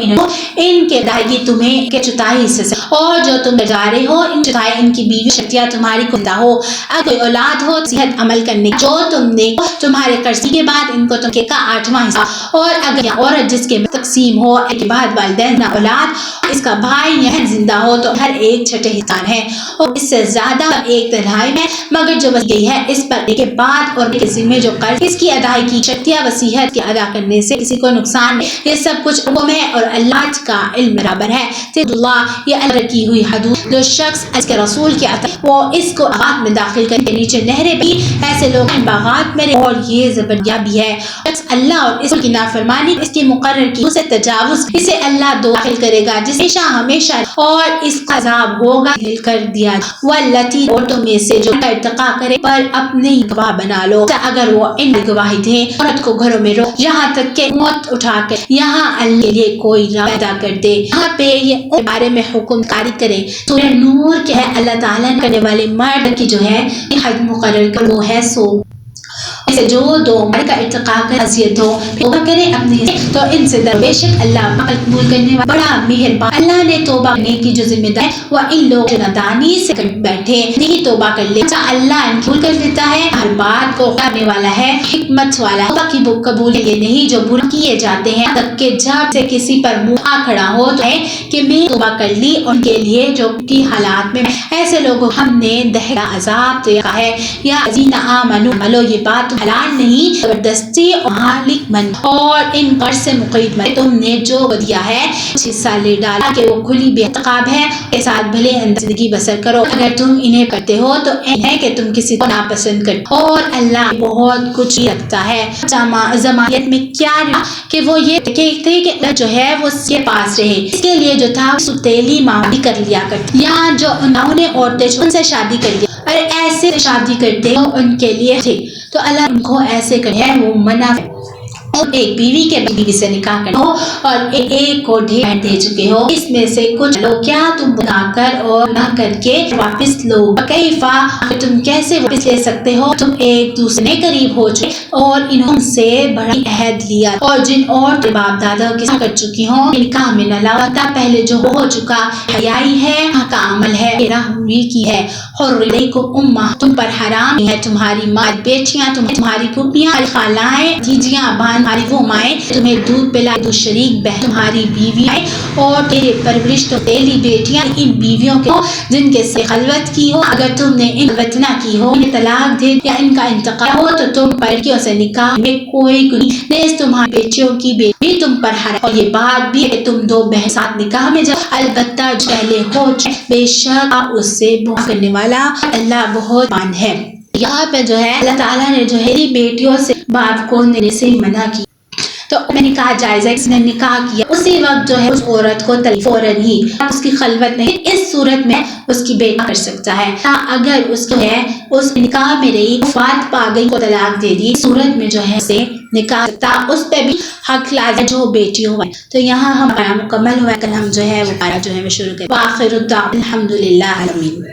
ان کے ادائیگی تمہیں کے چوتھائی حصے سے، اور جو تم جا رہے ہو ان چوتھائی ان کی بیوی شرطیہ تمہاری کندہ ہو. اگر کوئی اولاد ہو صحت عمل کرنے جو تم نے تمہارے قرضی کے بعد ان کو تم کے کا 8واں حصہ، اور اگر عورت جس کے تقسیم ہو کے بعد والدین نہ اولاد اس کا بھائی یا زندہ ہو تو ہر ایک چھٹے حصہ ہے، اور اس سے زیادہ 1/3 میں، مگر جو وصیت گئی ہے اس پر کے بعد اور کسی میں جو قرض اس کی ادائیگی کی شرطیہ وصیت کے ادا کرنے سے کسی کو نقصان نہیں. یہ سب کچھ حکم ہے اور اللہ کا علم برابر ہے. اللہ یہ اللہ کی ہوئی حدود، جو شخص اس کے رسول کے آتا ہے وہ اس کو باغات میں داخل کرنے کے نیچے نہریں بھی ایسے لوگ ہیں باغات میں، اور یہ زبردیا بھی ہے. شخص اللہ اور اس کی نافرمانی اس کی مقرر کی اسے تجاوز اسے اللہ داخل کرے گا جس ہمیشہ اور اس کا عذاب ہوگا دل کر دیا. واللتی عورتوں میں سے جو ارتقا کرے پر اپنے گواہ بنا لو، اگر وہ ان گواہی دے عورت کو گھروں میں روک یہاں تک کہ موت اٹھا کر یہاں اللہ کے لیے کوئی راہ پیدا کر دے. یہاں پہ یہ بارے میں حکم کاری کرے. سورہ نور کے ہے اللہ تعالیٰ کرنے والے مرد کی جو ہے حد مقرر کر وہ ہے سو جو دو عمر کا ارتقا کر حیثیت ہو توبہ کریں اپنے تو ان سے درویشک اللہ قبول کرنے والا بڑا مہربان. اللہ نے توبہ کرنے کی جو ذمہ داری وہ ان لوگ جو نادانی سے بیٹھے نہیں توبہ کر لے اللہ ان قبول کر دیتا ہے. ہر بات کو کرنے والا ہے حکمت والا. توبہ کی قبول یہ نہیں جو برا کیے جاتے ہیں تب کہ جب سے کسی پر منہ کھڑا ہو تو ہے کہ میں توبہ کر لی ان کے لیے جو کی حالات میں ایسے لوگوں ہم نے دہرا عذاب تو یہ ہے یا الذین آمنوا یہ بات حلال نہیں زبردستی اور مالک من اور ان قرض سے مقید میں تم نے جو دیا ہے حصہ لے ڈالا کہ وہ کھلی بے اعتقاب ہے کے ساتھ بھلے زندگی بسر کرو. اگر تم انہیں کرتے ہو تو ہے کہ تم کسی کو ناپسند کرتے اور اللہ بہت کچھ ہی رکھتا ہے. ضمانت میں کیا کہ وہ یہ کہتے کہ جو ہے وہ اس کے پاس رہے اس کے لیے جو تھا ستیلی معاملی کر لیا کرتے یا جو انہوں نے عورتیں ان سے شادی کر لیا اور ایسے شادی کرتے ہو ان کے لیے ٹھیک تو اللہ ان کو ایسے کرے وہ منع اور ایک بیوی کے بیوی سے نکاح کرتے ہو اور ایک کو ڈھیر دے چکے ہو اس میں سے کچھ لو کیا تم بنا کر اور نہ کر کے واپس لو. کیفا تم کیسے واپس لے سکتے ہو تم ایک دوسرے قریب ہو چکے اور انہوں سے بڑا عہد لیا اور جن اور باپ دادا کے ساتھ کر چکی ہوں نکاح میں نہ لاتا پہلے جو ہو چکا حیائی ہے کا عمل ہے راہی کی ہے. حرریکم امہ تم پر حرام ہے تمہاری ماں بیٹیاں تمہاری پھوپھیاں خالائیں جیجیاں بہن تمہاری وہ مائیں تمہیں دودھ پلائے، دو شریک بہن تمہاری بیویاں اور تیرے پرورش تو تیری بیٹیاں ان بیویوں کے جن کے سے خلوت کی ہو، اگر تم نے ان خلوت نہ کی ہو، انہیں طلاق دے یا ان کا انتقال ہو تو تم پر لڑکیوں سے نکاح میں کوئی گناہ نہیں، تمہاری بیٹیوں کی بیٹی تم پر حرام، اور یہ بات بھی ہے تم دو بہن ساتھ نکاح میں جاؤ، البتہ جو پہلے ہو چکے بے شک اس سے معاف کرنے والا اللہ بہت مہربان ہے۔ یہاں پہ جو ہے اللہ تعالیٰ نے جو ہے بیٹیوں سے باپ کو دینے سے منع کی، تو میں نکاح جائز ہے، کسی نے نکاح کیا اسی وقت جو ہے اس عورت کو طلاق فوراً ہی، اس کی خلوت نہیں، اس صورت میں اس کی بیٹا کر سکتا ہے، اگر اس کو ہے اس نکاح میں رہی وفات پا گئی کو طلاق دے دی، صورت میں جو ہے اسے نکاح سکتا، اس پہ بھی حق لازم جو بیٹی ہوا ہے۔ تو یہاں ہمارا مکمل ہوا ہے، کل ہم جو ہے وہ پارہ جو ہے وہ شروع کریں۔ وآخر الدعوانا الحمدللہ آمین۔